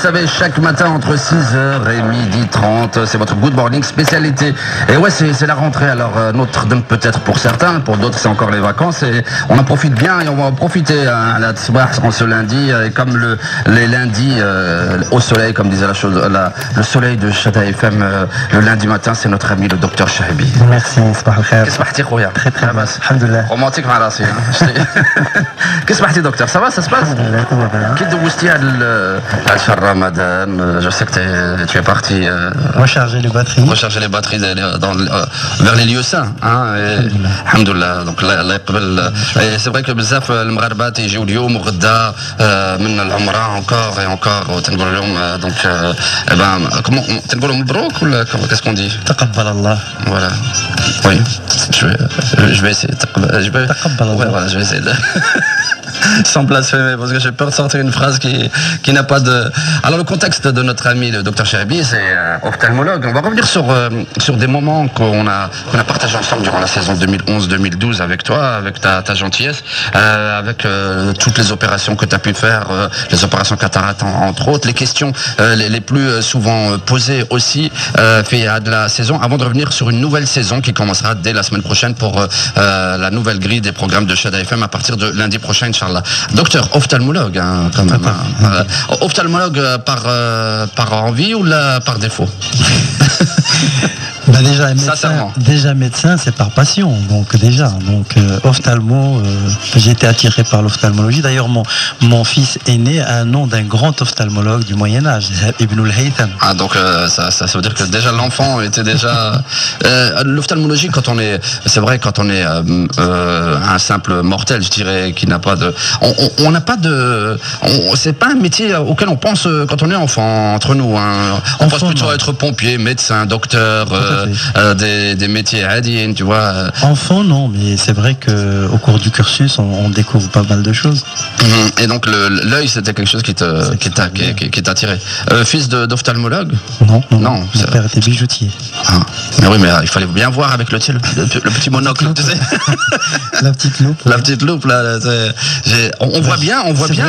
savez, chaque matin entre 6h et 12h30, c'est votre Good Morning spécialité. Et ouais, c'est la rentrée, alors Notre-Dame peut-être pour certains, pour d'autres c'est encore les vacances, et on en profite bien, et on va en profiter à la Tsbah en ce lundi, et comme les lundis au soleil, comme disait le soleil de Chada FM, le lundi matin, c'est notre ami le docteur Chahibi. Merci, Sabah al-Khair. Qu'est-ce que خويا Très très bien, alhamdoulilah. Romantique مع راسي. Qu'est-ce que docteur, ça va, ça se passe? Qui دوزتي هذا شهر رمضان? Je sais que tu es parti recharger les batteries vers les lieux saints, hein. Alhamdoulilah. Donc الله يقبل. C'est vrai que بزاف المغاربات يجيو اليوم وغدا من العمرة encore et encore وتنقول لهم donc comment تنقول مبروك ولا qu'est-ce qu'on dit? تقبل الله. Voilà. Oui. Je vais essayer. Ouais, voilà, je vais essayer de... sans blasphémer, parce que j'ai peur de sortir une phrase qui n'a pas de... Alors le contexte de notre ami le docteur Chahibi, c'est ophtalmologue. On va revenir sur des moments qu'on a partagés ensemble durant la saison 2011-2012 avec toi, avec ta gentillesse, avec toutes les opérations que tu as pu faire, les opérations cataractes entre autres, les questions les plus souvent posées aussi de la saison, avant de revenir sur une nouvelle saison qui commencera dès la semaine prochaine pour la nouvelle grille des programmes de Chada FM à partir de lundi prochain, Inch'Allah. Docteur, ophtalmologue, hein, quand même. Ophtalmologue par envie ou par défaut? Ben déjà médecin, c'est par passion. Donc ophtalmo, j'ai été attiré par l'ophtalmologie. D'ailleurs, mon fils aîné a un nom d'un grand ophtalmologue du Moyen-Âge, Ibn al-Haytham. Ah, donc ça veut dire que déjà l'enfant était déjà... l'ophtalmologie, c'est vrai, quand on est un simple mortel, je dirais, qui n'a pas de... On n'a pas de... c'est pas un métier auquel on pense quand on est enfant, entre nous. Hein. On pense plutôt à être pompier, médecin, docteur... des métiers adiens, tu vois. Enfant, non, mais c'est vrai qu'au cours du cursus, on découvre pas mal de choses. Et donc l'œil, c'était quelque chose qui t'a attiré. Fils d'ophtalmologue? Non. Mon père était bijoutier. Ah. Mais oui, mais il fallait bien voir avec le petit monocle, tu sais. La petite loupe. La petite loupe, là. On voit bien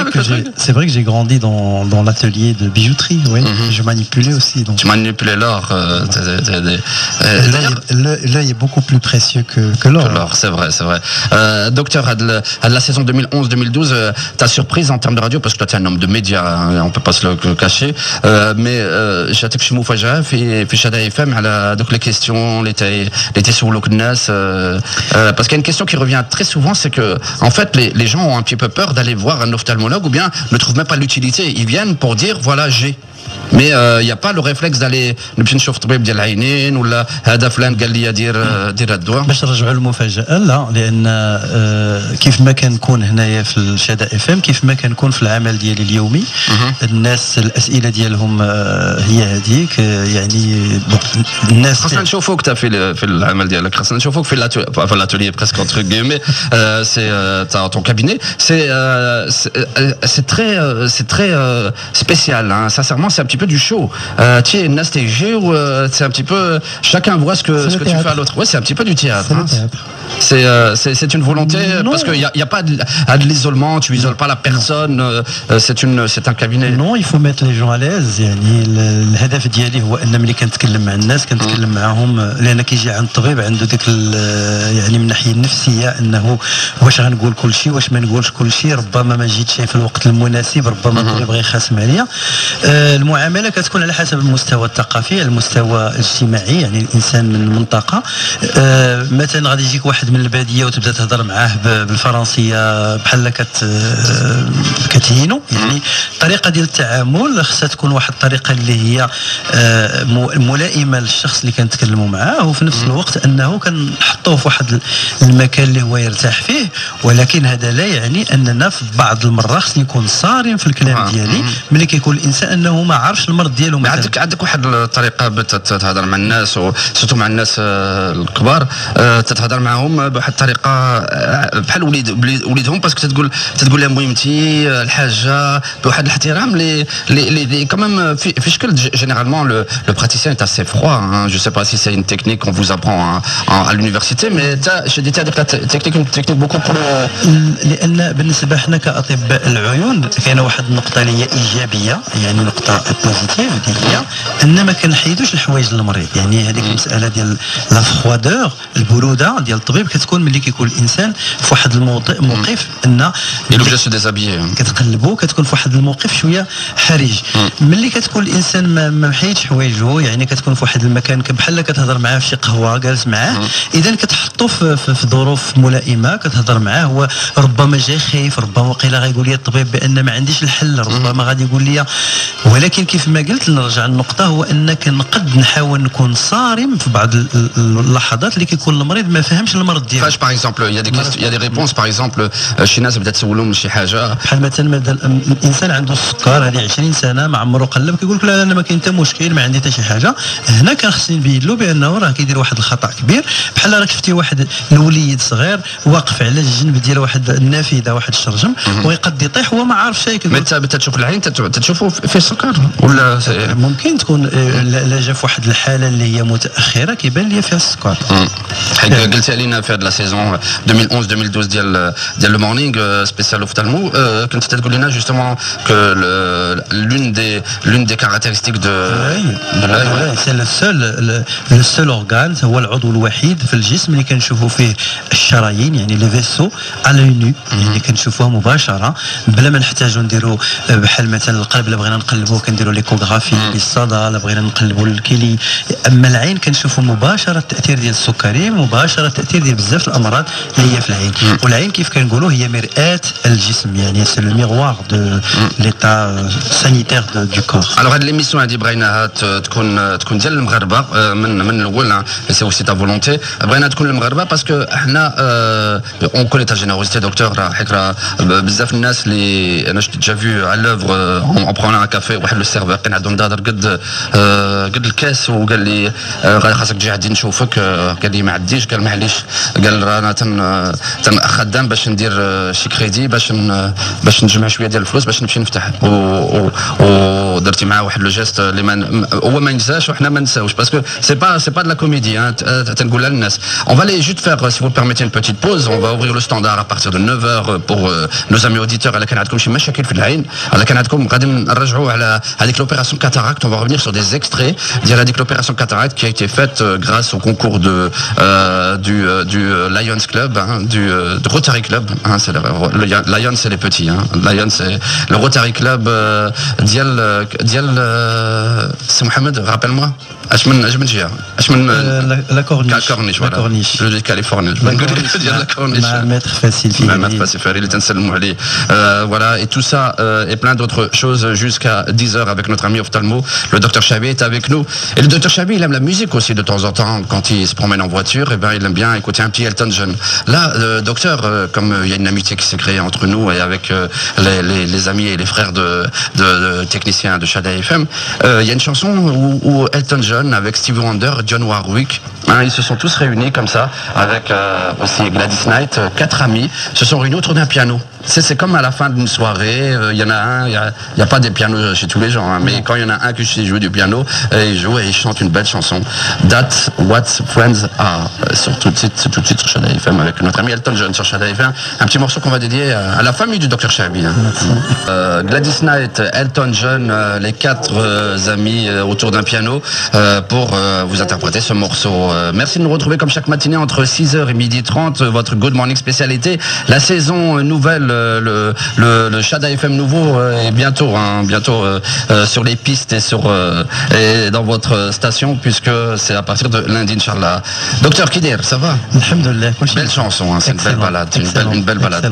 avec le truc. C'est vrai que j'ai grandi dans l'atelier de bijouterie, oui. Je manipulais aussi. Donc. Tu manipulais l'or. L'œil est beaucoup plus précieux que l'or. L'or, c'est vrai. Docteur, à la saison 2011-2012, ta surprise en termes de radio, parce que toi tu es un homme de médias, hein, on peut pas se le cacher, mais j'attaque chez Moufaja, في Chada FM, donc les questions, les sur l'Oknas, parce qu'il y a une question qui revient très souvent, c'est que en fait les gens ont un petit peu peur d'aller voir un ophtalmologue, ou bien ne trouvent même pas l'utilité. Ils viennent pour dire voilà, j'ai. Mais il n'y a pas le réflexe d'aller نمشي نشوف طبيب ديال العينين ولا هذا فلان قال لي دير الدواء باش نرجعوا للمفاجاه. لا، لان كيف ما كنكون هنايا في الشهاده اف ام، كيف ما كنكون في العمل ديالي اليومي، الناس الاسئله ديالهم هي هذيك. يعني الناس خاصنا نشوفوك انت في العمل ديالك، خاصنا نشوفوك في l'atelier presque entre guillemets, c'est ton cabinet, c'est très spécial, hein. Sincèrement, c'est un petit peu du show. Tu es une STG où c'est un petit peu chacun voit ce que tu fais à l'autre. Ouais, c'est un petit peu du théâtre. C'est une volonté, parce qu'il n'y a pas de l'isolement, tu isoles pas la personne, c'est un cabinet. Non, il faut mettre les gens à l'aise. يعني الهدف ديالي هو ان ملي كنتكلم مع الناس كنتكلم معهم، لان كيجي عند الطبيب عنده ديك يعني من الناحيه النفسيه انه واش غنقول كل شيء واش ما نقولش كل شيء، ربما ما جيتش في الوقت المناسب، ربما الطبيب غيخاصم عليا. المعامله كتكون على حسب المستوى الثقافي، المستوى الاجتماعي، يعني الانسان من المنطقه. مثلا غادي يجيك واحد من الباديه وتبدا تهضر معاه بالفرنسيه بحال كتهينو. يعني الطريقه ديال التعامل خصها تكون واحد الطريقه اللي هي ملائمه للشخص اللي كنتكلموا معاه، وفي نفس الوقت انه كنحطوه في واحد المكان اللي هو يرتاح فيه. ولكن هذا لا يعني اننا في بعض المرات خصني نكون صارم في الكلام ديالي ملي كيكون الانسان انه ما عارفش المرض ديالو. عندك واحد الطريقه تتهضر مع الناس، وسورتو مع الناس الكبار، تتهضر معهم بواحد الطريقه بحال وليدهم، باسكو تقول لهم مهمتي الحاجه بواحد الاحترام اللي كمان في شكل. généralement le praticien est assez froid, hein. Je sais pas si c'est une technique qu'on vous apprend à l'université, mais j'ai dit la technique une technique beaucoup plus لان بالنسبه حنا كاطباء العيون كاينه واحد النقطه اللي هي ايجابيه. يعني يعني نقطه بوزيتيف ديالها ان ما كنحيدوش الحوايج للمريض. يعني هذيك المساله ديال لا فخوادور البروده ديال الطبيب كتكون ملي كيكون الانسان في واحد موقف ان كتقلبو كتكون في واحد الموقف شويه حرج. ملي كتكون الانسان ما محيدش حوايجو يعني كتكون في واحد المكان بحال كتهضر معاه في شي قهوه جالس معاه اذا كتحطو في ظروف ملائمه كتهضر معاه هو ربما جاي خايف ربما وقيلا غايقول لي الطبيب بان ما عنديش الحل ربما غادي يقول لي ولكن كيف ما قلت نرجع للنقطه هو انك نقد نحاول نكون صارم في بعض اللحظات اللي كيكون المريض ما فهمش المرض ديالو. فاش باغ اكزومبل يا دي ريبونس باغ اكزومبل شي ناس بدات تسولهم شي حاجه بحال مثلا الانسان عنده السكر هذه 20 سنه ما عمره قلب كيقول لك لا انا ما كاين حتى مشكل ما عندي حتى شي حاجه. هنا كان خصني نبين له بانه راه كيدير واحد الخطا كبير بحال راك شفتي واحد الوليد صغير واقف على الجنب ديال واحد النافذه واحد الشرجم ويقد يطيح هو ما عارف شيء. متى تشوف العين تشوفوا فيه السكر ولا ممكن تكون لا جا في واحد الحاله اللي هي متاخره كيبان لي فيها السكر. حيت قلتي علينا في هذه لا سيزون 2011 2012 ديال لو مورنينغ سبيسيال اوفتالمو كنت تقول لنا جوستومون كو l'une des caractéristiques de l'œil c'est le seul organe هو العضو الوحيد في الجسم اللي كنشوفوا فيه الشرايين يعني لي فيسو على لوني اللي كنشوفوها مباشره بلا ما نحتاجوا نديروا بحال مثلا القلب الا بغينا نقلبوه كنديروا ليكوغرافي بالصدى الا بغينا نقلبوا الكلي. اما العين كنشوفوا مباشره التاثير ديال السكري مباشره التاثير ديال بزاف الامراض اللي هي في العين. والعين كيف كنقولوا هي مرآة الجسم يعني سي لو ميغوار دو ليتا سانيتير دو كور. الوغ هاد ليميسيون هادي بغيناها تكون ديال المغاربه من الاول سي اوسي تا فولونتي بغينا تكون المغاربه باسكو حنا اون كوني تا جينيروسيتي دكتور راه حيت راه بزاف الناس اللي انا شفت ديجا فيو على لوفر اون برون ان كافي واحد لو سيرفور كان عندهم دادر قد الكاس وقال لي خاصك تجي عندي نشوفك قال لي ما عنديش قال معليش قال راه انا خدام باش ندير شي كريدي باش نجمع شويه ديال الفلوس باش نمشي نفتح ودرتي معاه واحد لو جيست اللي هو ما ينساش وحنا ما نساوش باسكو سي با de la comédie تنقولها للناس. On va aller juste faire si vous le permettez une petite pause. On va ouvrir le standard à partir de 9h pour nos amis auditeurs. الا كان عندكم شي مشاكل في العين الا كان عندكم غادي نرجعوا على هذيك l'opération cataracte. On va revenir sur des extraits ديال هذيك l'opération cataracte qui a été faite grâce au concours du Lions Club du Rotary Club c'est Lions c'est les petits Lions c'est le Rotary Club ديال سي محمد rappelle-moi اش من جهه اش من لا كورنيش جو دي كاليفورنيا ديال لا كورنيش مع ماتر فاسيل اللي تنسلموا عليه voilà et tout ça et plein d'autres choses jusqu'à 10h avec notre ami ophtalmo le docteur Chabi est avec nous et le docteur Chabi il aime la musique aussi de temps en temps quand il se promène en voiture et ben il aime bien écouter un petit Elton John. Là docteur comme il y a une amitié qui s'est créée entre nous et avec les amis et les frères de techniciens de Shada FM il y a une chanson où Elton John avec Stevie Wonder, John Warwick, ils se sont tous réunis comme ça avec aussi Gladys Knight, 4 amis se sont réunis autour d'un piano. C'est comme à la fin d'une soirée, il y en a un, il y a pas des pianos chez tous les gens, mais quand il y en a un qui sait jouer du piano, il joue et il chante une belle chanson. That's what friends are. Sur tout de suite sur Shada FM avec notre ami Elton John sur Shada FM. Un petit morceau qu'on va dédier à la famille du Dr Chabi. Gladys Knight, Elton John, les 4 amis autour d'un piano pour vous interpréter ce morceau. Merci de nous retrouver comme chaque matinée entre 6h et 12h30, votre Good Morning spécialité. La saison nouvelle, le Shada FM nouveau est bientôt sur les pistes et dans votre station puisque c'est à partir de lundi Inch'Allah. Docteur Kider, ça va? Alhamdulillah. Belle chanson, c'est une belle balade. Une belle balade.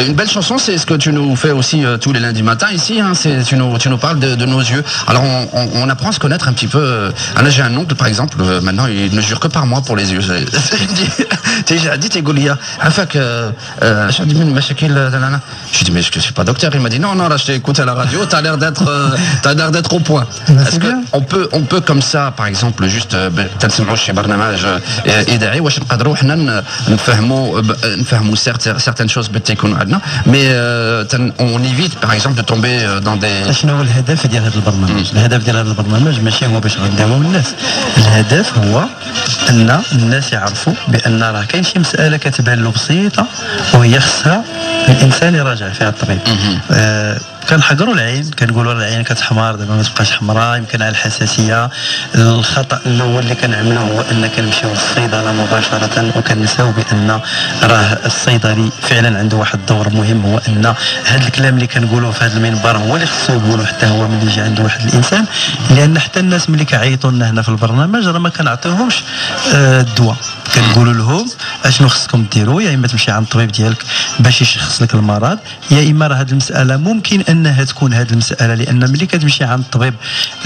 Une belle chanson, c'est ce que tu nous fais aussi tous les lundis matins ici. Tu nous parles de nos yeux. Alors on apprend à se connaître un petit peu. Là j'ai un oncle par exemple, maintenant il ne jure que par moi pour les yeux. J'ai dit t'es Goulia, je dis mais je suis pas docteur. Il m'a dit non là je t'ai écouté à la radio, t'as l'air d'être au point. Est-ce qu'on peut comme ça par exemple juste تنسمعوا شي برنامج إذاعي واش نقدروا حنا نفهموا certaines choses بتكونوا عندنا mais on évite par exemple de tomber dans des. شنو هو الهدف ديال هذا البرنامج؟ الهدف ديال هذا البرنامج ماشي هو باش نخدموا الناس، الهدف هو ان الناس يعرفوا بان راه كاين شي مساله كتبان له بسيطه وهي خصها الانسان يراجع فيها الطبيب. كنحقروا العين، كنقولوا العين كتحمر دابا ما تبقاش حمراء، يمكن على الحساسيه. الخطا الاول اللي كنعملوه هو ان كنمشيو للصيدله مباشره وكنساو بان راه الصيدلي فعلا عنده واحد الدور مهم، هو ان هذا الكلام اللي كنقولوه في هذا المنبر هو اللي خصو يقولوا حتى هو ملي يجي عنده واحد الانسان. لان حتى الناس ملي كيعيطوا لنا هنا في البرنامج راه ما كنعطيوهمش الدواء، كنقولوا لهم اشنو خصكم ديروا، يا اما تمشي عند الطبيب ديالك باش يشخص لك المرض، يا اما راه هذه المساله ممكن انها تكون هذه المساله، لان ملي كتمشي عند الطبيب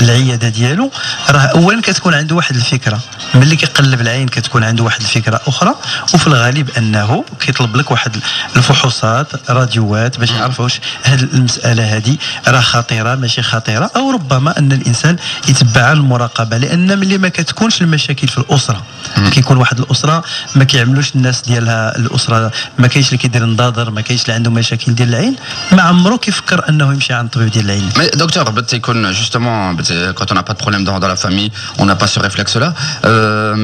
العياده ديالو راه اولا كتكون عنده واحد الفكره، ملي كيقلب العين كتكون عنده واحد الفكره اخرى، وفي الغالب انه كيطلب لك واحد الفحوصات راديوات باش يعرف واش هذه المساله هذه راه خطيره ماشي خطيره، او ربما ان الانسان يتبع المراقبه. لان ملي ما كتكونش المشاكل في الاسره، كيكون واحد الاسره ما كيعملوش الناس ديالها الاسره، ما كاينش اللي كيدير نضاضر، ما كاينش اللي عنده مشاكل ديال العين، ما عمرو كيفكر انه يمشي عند الطبيب ديال العين. Mais docteur, يكون justement quand on n'a pas de problème dans la famille, on n'a pas ce réflexe-là.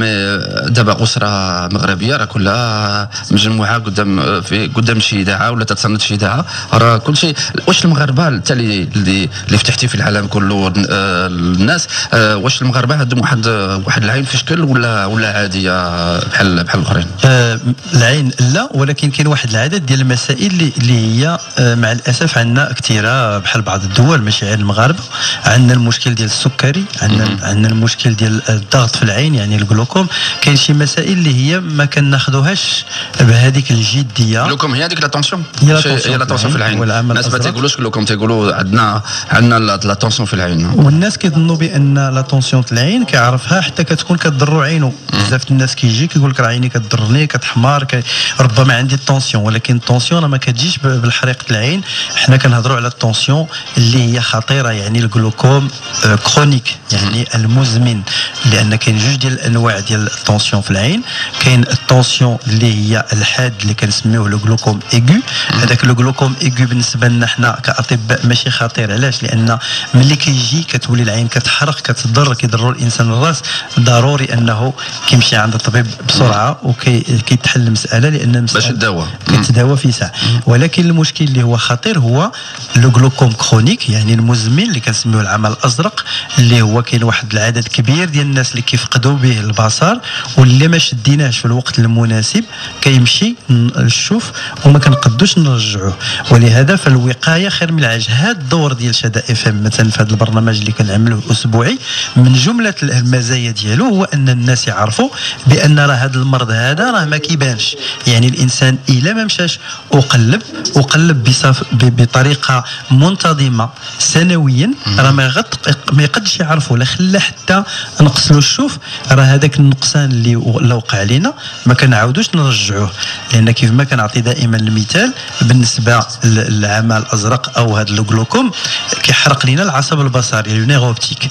Mais دابا أسرة مغربية راه كلها مجموعة قدام شي إذاعة ولا تتصنت شي إذاعة، راه كل شيء. واش المغاربة حتى اللي فتحتي في العالم كله الناس، واش المغاربة عندهم واحد العين في شكل ولا عادية بحال الآخرين؟ العين لا، ولكن كاين واحد العدد ديال المسائل اللي هي مع الأسف عندنا كثيرة بحال بعض الدول ماشي غير المغاربة. عندنا المشكل ديال السكري، عندنا المشكل ديال الضغط في العين يعني الجلوكوم. كاين شي مسائل اللي هي ما كناخذوهاش بهذيك الجديه. الجلوكوم هي هذيك لاتونسيون، هي لاتونسيون في العين. الناس ما تيقولوش الجلوكوم، تيقولوا عندنا لاتونسيون في العين. والناس كيظنوا بان لاتونسيون في العين كيعرفها حتى كتكون كضرو عينو. بزاف الناس كيجي كيقول لك راه عيني كضرني كتحمر ربما عندي الطونسيون، ولكن الطونسيون ما كتجيش بالحريقه العين. حنا كنهضروا على الطونسيون اللي هي خطيره، يعني الجلوكوم كرونيك يعني المزمن، لان كاين جوج ديال الانواع ديال الطونسيون في العين. كاين الطونسيون اللي هي الحاد اللي كنسميوه لو جلوكوم ايغو. هذاك لو جلوكوم ايغو بالنسبه لنا حنا كاطباء ماشي خطير. علاش؟ لان ملي كيجي كتولي العين كتحرق كتضر كيضروا الانسان الراس، ضروري انه كيمشي عند الطبيب بسرعه وكيتحل المساله، لان المساله باش تداوى كتداوى في ساعه. ولكن المشكل اللي هو خطير هو لو جلوكوم كرونيك يعني المزمن اللي كنسميوه العمى الازرق، اللي هو كاين واحد العدد كبير ديال الناس اللي كيفقدوا به البصر، واللي ما شديناش في الوقت المناسب كيمشي الشوف وما كنقدوش نرجعوه. ولهذا فالوقايه خير من العلاج. هذا الدور ديال شدا اف ام مثلا في هذا البرنامج اللي كنعملوه اسبوعي، من جمله المزايا ديالو هو ان الناس يعرفوا بان راه هذا المرض هذا راه ما كيبانش. يعني الانسان الا ما مشاش وقلب بطريقه منتظمه سنويا راه ما يقدش يعرفوا، لا خلى حتى نقصلوا الشوف، راه هذاك النقصان اللي وقع علينا ما كنعاودوش نرجعوه. لان كيف ما كنعطي دائما المثال بالنسبه للعمى الازرق او هذا الجلوكوم، كيحرق لنا العصب البصري نيغوبتيك.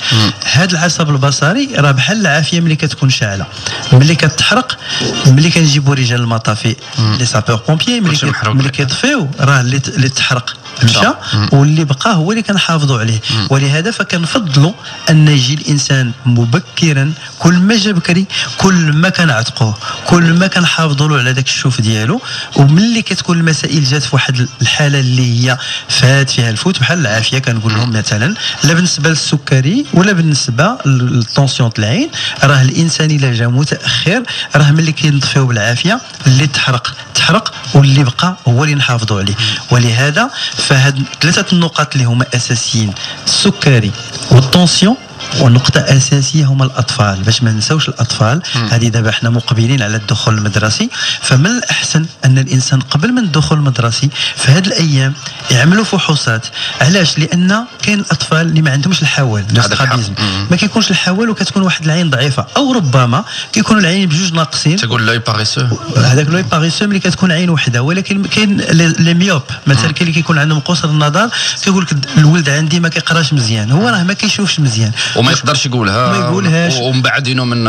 هذا العصب البصري راه بحال العافيه ملي كتكون شاعله، ملي كتحرق، ملي كنجيبوا رجال المطافي لي سابور بومبيي ملي كيطفيو راه اللي تحرق مشى، واللي بقى هو اللي كنحافظوا عليه. ولهذا فكنفضلوا ان يجي الانسان مبكرا، كل ما جا بكري كل ما كنعتقوه، كل ما كنحافظوا له على داك الشوف ديالو. وملي كتكون المسائل جات في واحد الحاله اللي هي فات فيها الفوت بحال العافيه كنقول لهم مثلا، لا بالنسبه للسكري ولا بالنسبه للطونسيون العين، راه الانسان الا جا متاخر راه ملي كينطفيو بالعافيه اللي تحرق واللي بقى هو اللي نحافظوا عليه. ولهذا فهاد ثلاثه النقاط اللي هما اساسيين، السكري والطونسيون، ونقطة أساسية هما الأطفال، باش ما ننساوش الأطفال. هذه دابا احنا مقبلين على الدخول المدرسي، فمن الأحسن أن الإنسان قبل من الدخول المدرسي في هذه الأيام يعملوا فحوصات. علاش؟ لأن كاين الأطفال اللي ما عندهمش الحوال، الاسترابيزم، ما كيكونش الحوال وكتكون واحد العين ضعيفة، أو ربما كيكونوا العين بجوج ناقصين. تقول لوي باريسو، هذاك لوي باريسو ملي كتكون عين وحدة. ولكن كاين لي ميوب مثلا، كاين اللي كيكون عندهم قصر النظر، كيقول لك الولد عندي ما كيقراش مزيان، هو راه ما كيشوفش مزيان، وما يقدرش يقولهاش ومبعدينه من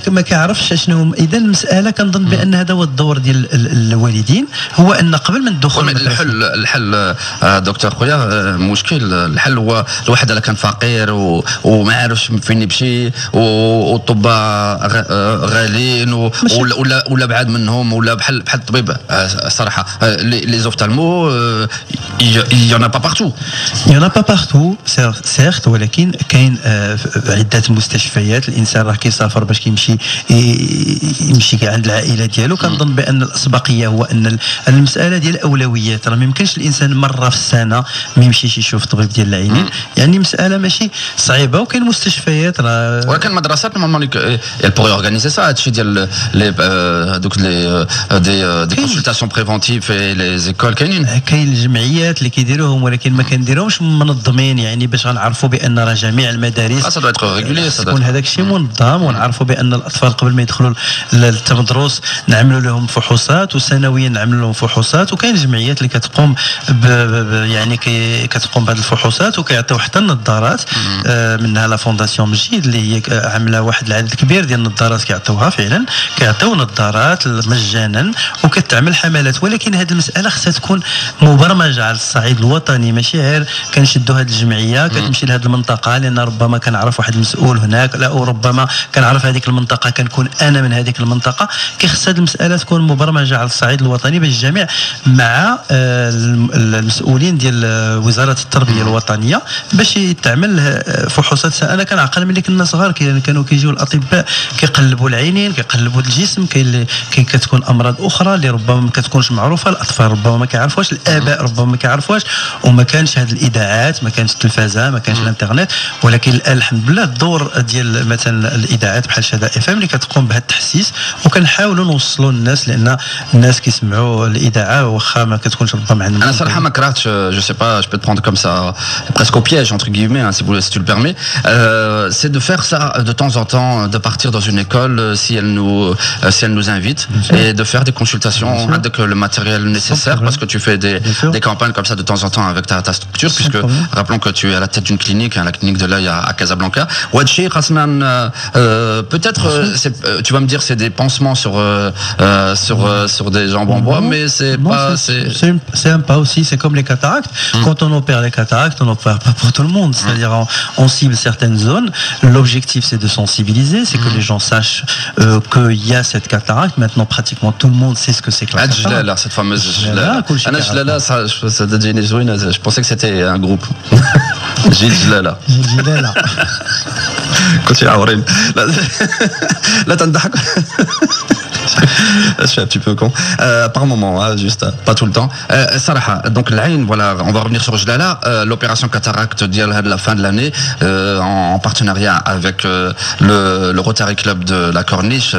ما كيعرفش شنو. اذا المساله كنظن بان هذا هو الدور ديال الوالدين، هو ان قبل من الدخول الحل دكتور خويا مشكل. الحل هو الواحد اللي كان فقير وما عارفش فين يمشي، والطباء غاليين ولا بعاد منهم، ولا بحال الطبيب صراحه لي زوفتالمو y en a pas partout. Il y en a pas partout certes، ولكن كاين عده مستشفيات. الانسان راه كيسافر باش يمشي كاع عند العائله ديالو. كنظن بان الاسبقيه هو ان المساله ديال الاولويات. راه ما يمكنش الانسان مره في السنه ما يمشيش يشوف طبيب ديال العينين، يعني مساله ماشي صعيبه. وكاين مستشفيات راه ولكن المدرسات نورمالمون elles pourraient organiser ça. هادشي ديال دوك دي كونسلطاسيون بريفونتيف في لي زيكول كاين الجمعيات اللي كيديروهم، ولكن ما كنديروهمش منظمين، يعني باش غنعرفوا بان راه جميع المدارس تكون هذاك الشيء منظم، ونعرفوا بان الاطفال قبل ما يدخلوا للتمدرس نعملوا لهم فحوصات، وسنويا نعملوا لهم فحوصات. وكاين جمعيات اللي كتقوم يعني كتقوم بهذه الفحوصات، وكيعطيو حتى النظارات. منها لا فونداسيون مجيد اللي هي عامله واحد العدد كبير ديال النظارات كيعطيوها فعلا، كيعطيو نظارات مجانا وكتعمل حملات. ولكن هذه المساله خصها تكون مبرمجه على الصعيد الوطني، ماشي غير كنشدوا هذه الجمعيه كتمشي لهذه المنطقه لان ربما كنعرف واحد المسؤول هناك، لا وربما كنعرف هذيك المنطقه كنكون انا من هذيك المنطقه. كيخص هذه المساله تكون مبرمجه على الصعيد الوطني باش الجميع مع المسؤولين ديال وزاره التربيه الوطنيه باش يتعمل فحوصات. انا كنعقل ملي كنا صغار كانوا كيجيو الاطباء كيقلبوا العينين كيقلبوا الجسم. كاين كتكون امراض اخرى اللي ربما ما كتكونش معروفه، الاطفال ربما ما كيعرفوش، الاباء ربما ما كيعرفوش، وما كانش هذه الاذاعات، ما كانش التلفازه، ما كانش الانترنت. ولكن الان الحمد لله الدور ديال مثلا الاذاعات بحال شهاده اف ام اللي كتقوم بهذا التحسيس، وكنحاولوا نوصلوا للناس لان الناس كيسمعوا الاذاعه واخا ما كتكونش ربما عندهم. انا صراحه ما كرهتش جو سي با جو بو te prendre comme ça presque au piège entre guillemets si tu le permets, c'est de faire ça de temps en temps, de partir dans une école si elle nous invite et de faire des consultations avec le matériel nécessaire, parce que tu fais des campagnes comme ça de temps en temps avec ta structure, puisque rappelons que tu es à la tête d'une clinique, la clinique de l'œil à Casablanca. Wadchi Khasman, peut-être tu vas me dire c'est des pansements sur des jambes en bois, mais c'est pas c'est un pas aussi, c'est comme les cataractes. Quand on opère les cataractes, on n'opère pas pour tout le monde, c'est-à-dire on cible certaines zones. L'objectif c'est de sensibiliser, c'est que les gens sachent qu'il y a cette cataracte. Maintenant pratiquement tout le monde sait ce que c'est que la cataracte. Cette fameuse Jlala, je pensais que c'était un groupe. Gilles Jlala. Continue à ouvrir. Là, t'as un dac. Je suis un petit peu con. Par moment, hein, juste, pas tout le temps. Sarah, donc l'Ain, voilà, on va revenir sur Jlala. L'opération cataracte de la fin de l'année, en partenariat avec le Rotary Club de la Corniche.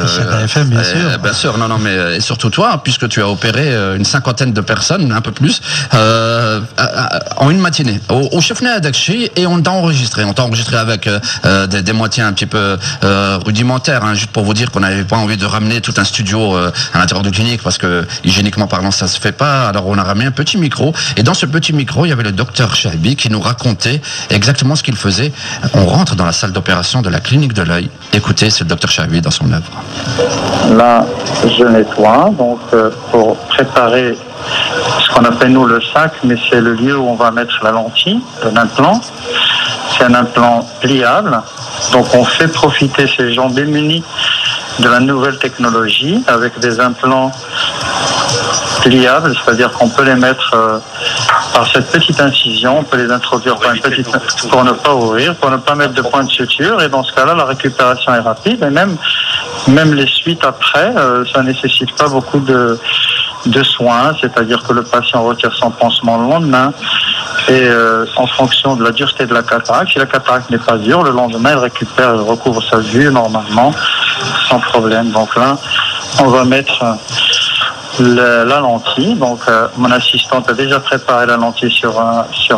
FM, bien sûr. Bien sûr, non, mais et surtout toi, puisque tu as opéré une cinquantaine de personnes, un peu plus, en une matinée. Au Chefna Adakchi, et on t'a enregistré. On t'a enregistré avec des moitiés un petit peu rudimentaires, hein, juste pour vous dire qu'on n'avait pas envie de ramener tout un studio à l'intérieur de clinique, parce que hygiéniquement parlant ça se fait pas. Alors on a ramené un petit micro, et dans ce petit micro il y avait le docteur Chahbi qui nous racontait exactement ce qu'il faisait. On rentre dans la salle d'opération de la clinique de l'œil. Écoutez, c'est le docteur Chahbi dans son œuvre. Là je nettoie donc pour préparer ce qu'on appelle nous le sac, mais c'est le lieu où on va mettre la lentille de l'implant. C'est un implant pliable, donc on fait profiter ces gens démunis de la nouvelle technologie avec des implants pliables, c'est-à-dire qu'on peut les mettre par cette petite incision, on peut les introduire par une petite pour ne pas ouvrir, pour ne pas mettre de point de suture, et dans ce cas-là la récupération est rapide, et même les suites après, ça nécessite pas beaucoup de soins, c'est-à-dire que le patient retire son pansement le lendemain, et en fonction de la dureté de la cataracte, si la cataracte n'est pas dure, le lendemain il récupère, il recouvre sa vue normalement sans problème. Donc là on va mettre la lentille, donc mon assistante a déjà préparé la lentille sur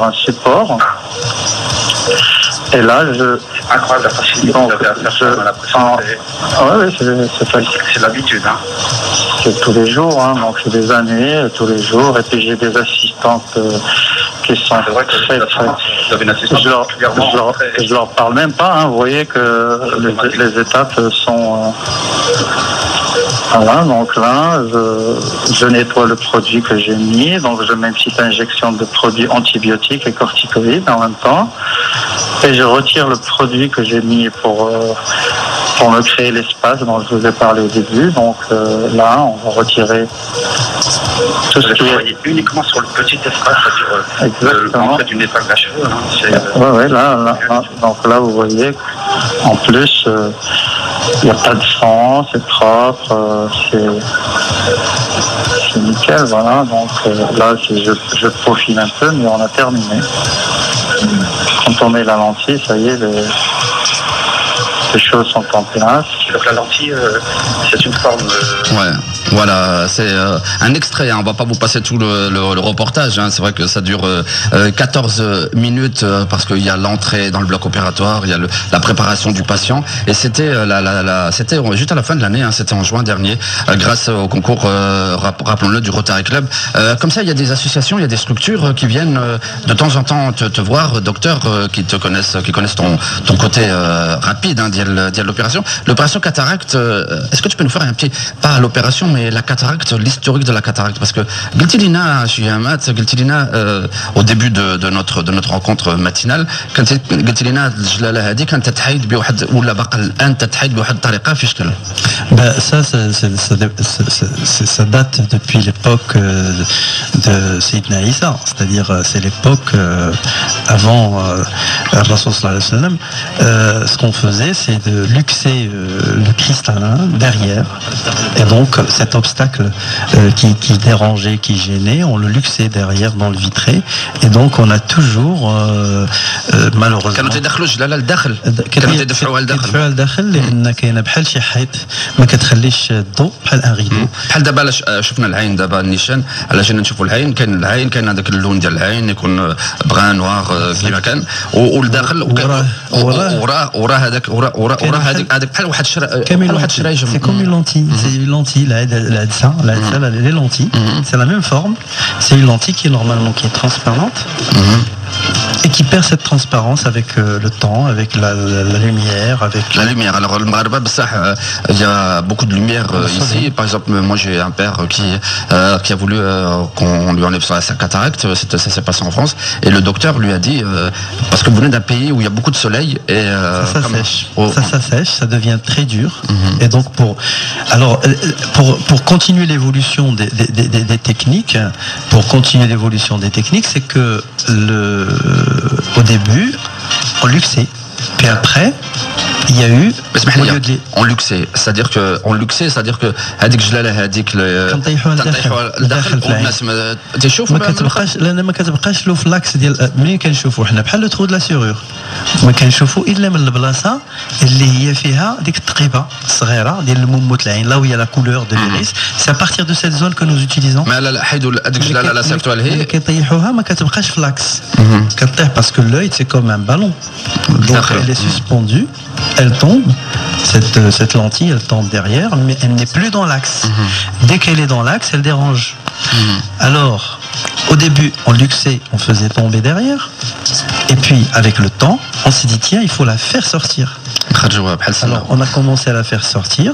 un support, et là incroyable la facilité à faire dans la pression. C'est l'habitude, hein. C'est tous les jours, hein, donc c'est des années, tous les jours, et puis j'ai des assistantes qui sont très, je leur parle même pas, hein. Vous voyez que les étapes sont... voilà, donc là, je nettoie le produit que j'ai mis, donc je mets une petite injection de produits antibiotiques et corticoïdes en même temps, et je retire le produit que j'ai mis pour me créer l'espace dont je vous ai parlé au début. Donc là, on va retirer tout ce qui est uniquement sur le petit espace, c'est-à-dire l'entrée d'une épingle à cheveux. Oui, là, donc là, vous voyez, en plus, il n'y a pas de sang, c'est propre, c'est nickel, voilà. Donc là, je peaufine un peu, mais on a terminé. Quand on met la lentille, ça y est, les choses sont en place. Donc la lentille, c'est une forme... Ouais, voilà, c'est un extrait, hein. On va pas vous passer tout le reportage, hein. C'est vrai que ça dure 14 minutes parce qu'il y a l'entrée dans le bloc opératoire, il y a la préparation du patient, et c'était c'était juste à la fin de l'année, hein. C'était en juin dernier, grâce au concours, rappelons-le, du Rotary Club. Comme ça, il y a des associations, il y a des structures qui viennent de temps en temps te voir, docteur, qui connaissent ton côté rapide, hein, d'y l'opération. L'opération cataracte, est-ce que tu peux nous faire un petit, pas à l'opération, mais la cataracte, l'historique de la cataracte, parce que Giltilina, au début de notre rencontre matinale, quand Giltilina جلالة هذه كانت تتحيد بواحد ولا باقي الآن تتحيد بواحد الطريقة في شكل. Ça date depuis l'époque de Sayyidina Isa, c'est-à-dire c'est l'époque avant Rasul sallallahu alayhi wa sallam. Ce qu'on faisait, c'est de luxer le cristallin derrière, et donc cet obstacle qui dérangeait, qui gênait, on le luxait derrière dans le vitré, et donc on a toujours malheureusement كانوا تدخلوا الجلالة للداخل، كانوا يدفعوها للداخل لأن كاينه بحال شي حيط ما كتخليش الضوء، بحال ان غيدو. بحال دابا شفنا العين دابا النيشان، على جينا نشوفوا العين، كاين هذاك اللون ديال العين يكون بغان نوار كيما كان، والداخل وراه هذاك بحال واحد الشرايج. C'est comme une lentille, c'est une lentille, les lentilles, c'est la même forme, c'est une lentille qui est transparente. Et qui perd cette transparence avec le temps, avec la lumière, la lumière. Alors le Maghreb, il y a beaucoup de lumière ici. Par exemple, moi j'ai un père qui a voulu qu'on lui enlève sa cataracte. Ça s'est passé en France, et le docteur lui a dit parce que vous venez d'un pays où il y a beaucoup de soleil, et ça sèche, ça devient très dur. Et donc pour continuer l'évolution des techniques, c'est que au début, on luxait. Puis après, il y a eu on luxait, c'est-à-dire que هذيك جلاله هذيك كنطيحوها لداخل والناس تيشوفوا ما كتبقاش له في لاكس ديال ملي كنشوفوا حنا بحال لو ترو د لا سيغور، ما كنشوفوا الا من البلاصه اللي هي فيها ديك التقيبه الصغيره ديال الموموت العين، لا وهي لا كولور دو ليريس. سي ابارتير دو سيت زون كو نو اوتيليزون. ما لا حيدوا هذيك الجلاله لا سيفتوها لهي كيطيحوها ما كتبقاش في لاكس، كطيح باسكو l'œil c'est comme un ballon, donc elle est suspendue, elle tombe, cette lentille elle tombe derrière, mais elle n'est plus dans l'axe. Dès qu'elle est dans l'axe, elle dérange. Alors au début on luxait, on faisait tomber derrière, et puis avec le temps on s'est dit tiens, il faut la faire sortir. Alors on a commencé à la faire sortir.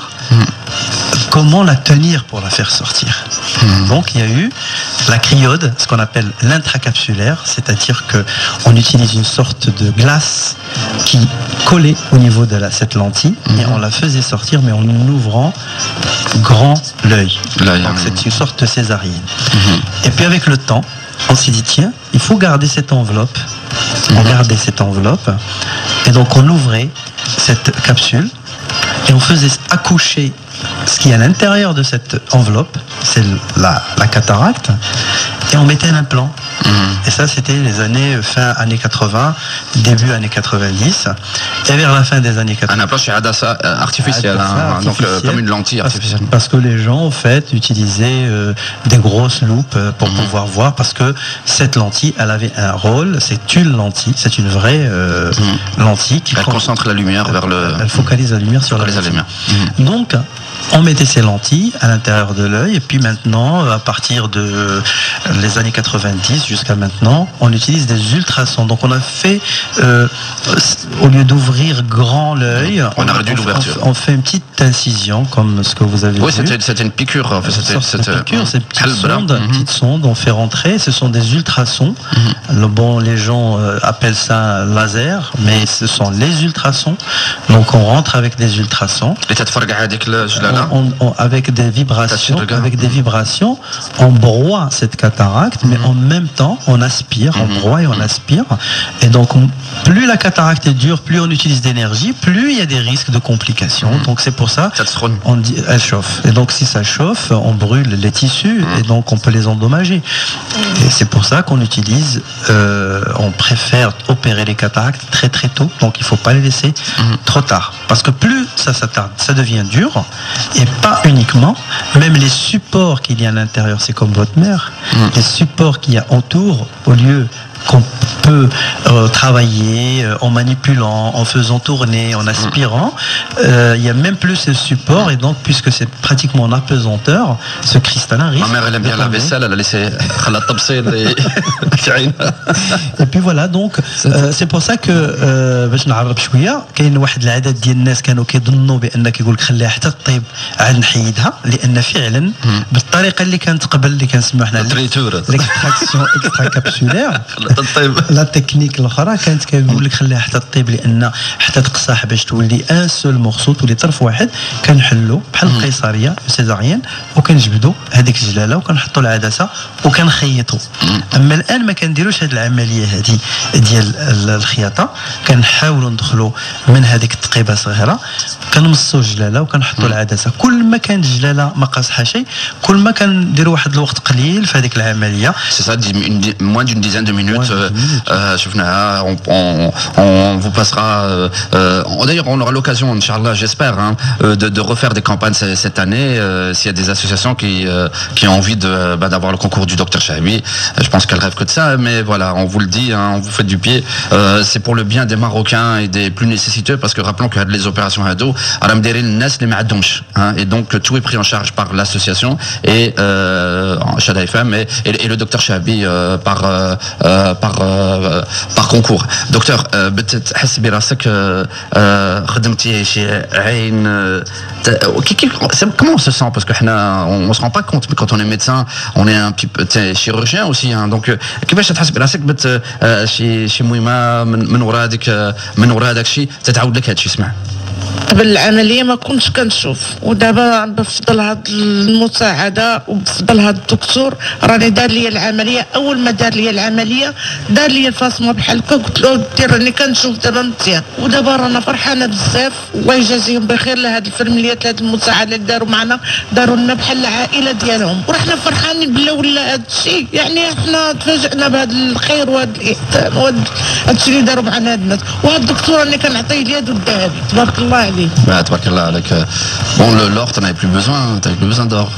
Comment la tenir pour la faire sortir? Donc il y a eu la cryode, ce qu'on appelle l'intracapsulaire, c'est-à-dire qu'on utilise une sorte de glace qui collait au niveau de cette lentille, et on la faisait sortir, mais en ouvrant grand l'œil. Donc c'est une sorte de césarienne. Et puis avec le temps, on s'est dit tiens, il faut garder cette enveloppe. On gardait cette enveloppe, et donc on ouvrait cette capsule et on faisait accoucher ce qui est à l'intérieur de cette enveloppe, c'est la cataracte, et on mettait un implant. Et ça, c'était les années fin années 80, début années 90, et vers la fin des années 80. Un implant chez Hadassa artificiel, donc comme une lentille artificielle. Parce que les gens, en fait, utilisaient des grosses loupes pour pouvoir voir, parce que cette lentille, elle avait un rôle, c'est une lentille, c'est une vraie lentille qui concentre la lumière vers le... Elle focalise la lumière sur la lumière. Donc, on mettait ces lentilles à l'intérieur de l'œil, et puis maintenant, à partir de les années 90 jusqu'à maintenant, on utilise des ultrasons. Donc on a fait, au lieu d'ouvrir grand l'œil, on a réduit l'ouverture. On fait une petite incision, comme ce que vous avez vu. Oui, c'était une piqûre. En fait, c'était une piqûre, c'est une petite sonde, on fait rentrer, ce sont des ultrasons. Bon, les gens appellent ça laser, mais ce sont les ultrasons. Donc on rentre avec des ultrasons. Avec des vibrations, on broie cette cataracte, mais en même temps, on aspire, on broie et on aspire. Et donc, plus la cataracte est dure, plus on utilise d'énergie, plus il y a des risques de complications. Donc c'est pour ça, on dit, elle chauffe. Et donc si ça chauffe, on brûle les tissus et donc on peut les endommager. Et c'est pour ça qu'on utilise, on préfère opérer les cataractes très très tôt. Donc il ne faut pas les laisser trop tard. Parce que plus ça s'attarde, ça devient dur. Et pas uniquement, même les supports qu'il y a à l'intérieur, c'est comme votre mère, les supports qu'il y a autour, au lieu qu'on peut travailler en manipulant, en faisant tourner, en aspirant, il y a même plus ce support, et donc puisque c'est pratiquement en apesanteur, ce cristallin risque. Ma mère elle aime bien la vaisselle, elle a laissé la topsel et puis voilà, donc c'est pour ça que باش نعرب شويه كاين واحد العدد ديال الناس كانوا كيظنوا بان كيقول لك خليها حتى تطيب عاد نحيدها، لان فعلا بالطريقه اللي كانت قبل اللي كنسميو حنا الاكستراكسيون اكسترا كابسولير، لا تكنيك الاخرى كانت كيقول لك خليها حتى تطيب، لان حتى تقصاح باش تولي ان سول مورسو، تولي طرف واحد، كنحلو بحال القيصريه سيزاريان وكنجبدوا هذيك الجلاله وكنحطوا العدسه وكنخيطوا. اما الان ما كنديروش هذه العمليه هذه ديال الخياطه، كنحاولوا ندخلوا من هذيك التقيبه صغيره، كنمصوا الجلاله وكنحطوا العدسه. كل ما كانت الجلاله ما قاصحه شيء، كل ما كنديروا واحد الوقت قليل في هذيك العمليه. C'est ça, moins d'une dizaine de minutes. On vous passera. D'ailleurs, on aura l'occasion, Inch'Allah, j'espère, de refaire des campagnes cette année. S'il y a des associations qui ont envie d'avoir le concours du docteur Chahabi, je pense qu'elles rêvent que de ça. Mais voilà, on vous le dit, on vous fait du pied. C'est pour le bien des Marocains et des plus nécessiteux, parce que rappelons que les opérations Hado, et donc tout est pris en charge par l'association et Shada FM et le docteur Chahabi par concours. Docteur, بتحس براسك خدمتي شي عين comment on se sent, parce que on se rend pas compte, mais quand on est médecin on est un petit peu chirurgien aussi, donc كيفاش تحس براسك شي مهمه من ورا داك الشيء تتعاود لك هذا الشيء؟ اسمع، قبل العمليه ما كنتش كنشوف، ودابا بفضل هاد المساعده وبفضل هاد الدكتور راني دار لي العمليه. اول ما دار لي العمليه دار لي الفاصمه بحال هكا، قلت له دير راني كنشوف دابا مزيان، ودابا رانا فرحانه بزاف. الله يجازيهم بخير لهاد الفرمليات، لهاد المساعده اللي داروا معنا، داروا لنا بحال العائله ديالهم، ورحنا فرحانين بالله ولا هاد الشيء. يعني احنا تفاجئنا بهذا الخير وهذا الاحسان وهذا الشيء اللي داروا معنا هاد الناس. وهاد الدكتور اللي كنعطيه اليد الذهبي تبارك الله عليه. Bon, l'or, t'en avais plus besoin, t'avais plus besoin d'or.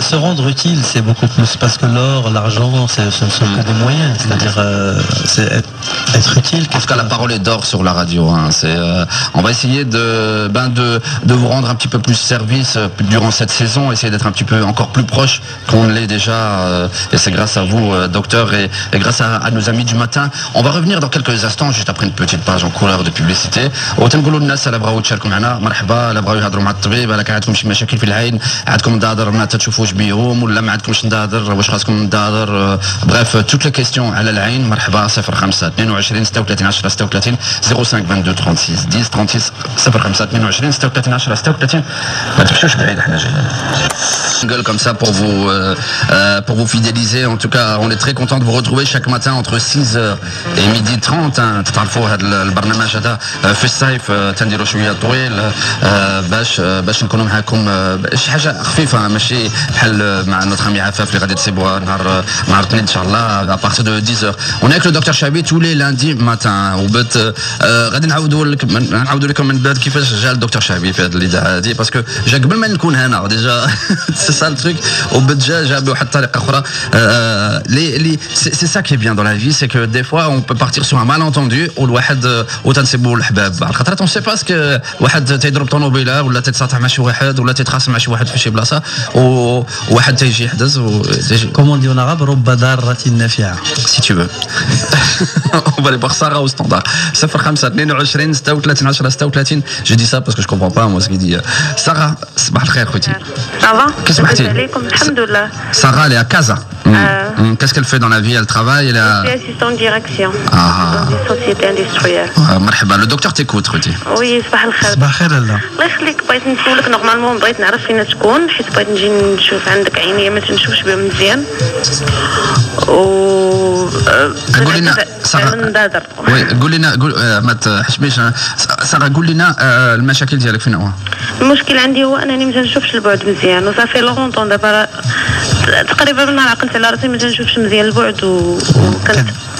Se rendre utile, c'est beaucoup plus, parce que l'or, l'argent, ce ne sont que des moyens, c'est-à-dire c'est être utile. En tout cas, la parole est d'or sur la radio. On va essayer de vous rendre un petit peu plus service durant cette saison, essayer d'être un petit peu encore plus proche qu'on l'est déjà, et c'est grâce à vous, docteur, et grâce à nos amis du matin. On va revenir dans quelques instants, juste après une petite page en couleur de publicité. وتنقولوا للناس اللي بغاو يتشاركوا معنا مرحبا، اللي بغاو يهضروا مع الطبيب، الا كان عندكم شي مشاكل في العين، عندكم نضاضر ما تشوفوش بيهم، ولا ما عندكمش نضاضر، واش خاصكم نضاضر، bref toutes les questions على العين مرحبا. 05 22 36 10 36 05 22 36 10 36 05 22 36 10 36. ما تمشوش بعيد، احنا جايين comme ça pour vous fidéliser. En tout cas, on est très content de vous retrouver chaque matin entre 6h et 12h30. تعرفوا هذا البرنامج هذا في الصيف تنديروا شويه طويل باش نكونوا معكم شي حاجه خفيفه، ماشي بحال مع نوتر امي عفاف اللي غادي تسيبوها نهار الاثنين ان شاء الله à partir de 10h. On est avec le docteur Chahabi tous les lundis matin. غادي نعاودوا لكم من بعد كيفاش جا الدكتور شعبي في هذه الاذاعه هذه، باسكو جا قبل ما نكون هنا ديجا ça le truc. وبالدجاجة بواحد الطريقة أخرى. C'est ça qui est bien dans la vie, c'est que des fois on peut partir sur un malentendu والواحد وتنسبوا الحباب. على خاطر on sait pas ce que واحد تيضرب طوموبيلة ولا تتصاطح مع شي واحد ولا تتخاصم مع شي واحد في شي بلاصة وواحد تيجي يحدث وتيجي. Comment on dit en arabe رب ضارة نافعة. Si tu veux. On va aller voir Sarah au standard. 05 22 36 10 36. Je dis ça parce que je comprends pas moi ce qu'il dit. Sarah, صباح الخير خوتي. Ça va? Qu'est-ce que tu عليكم الحمد لله. Sarah, elle est à Casa. Qu'est-ce qu'elle fait dans la vie? Elle travaille, elle Je suis assistante direction dans une société industrielle. مرحبا. Le docteur t'écoute خوتي. Oui, صباح الخير. صباح الخير لاله. الله يخليك بغيت نسولك نورمالمون بغيت نعرف فين تكون حيت بغيت نجي نشوف عندك عينيه ما تنشوفش بهم مزيان. قول لنا سارة. وي قول لنا ما تحشميش سارة قول لنا المشاكل ديالك فين هو؟ المشكل عندي هو انني ما تنشوفش البعد مزيان وصافي لونطون دابا تقريبا من نهار عقلت على راسي ما تنشوفش مزيان البعد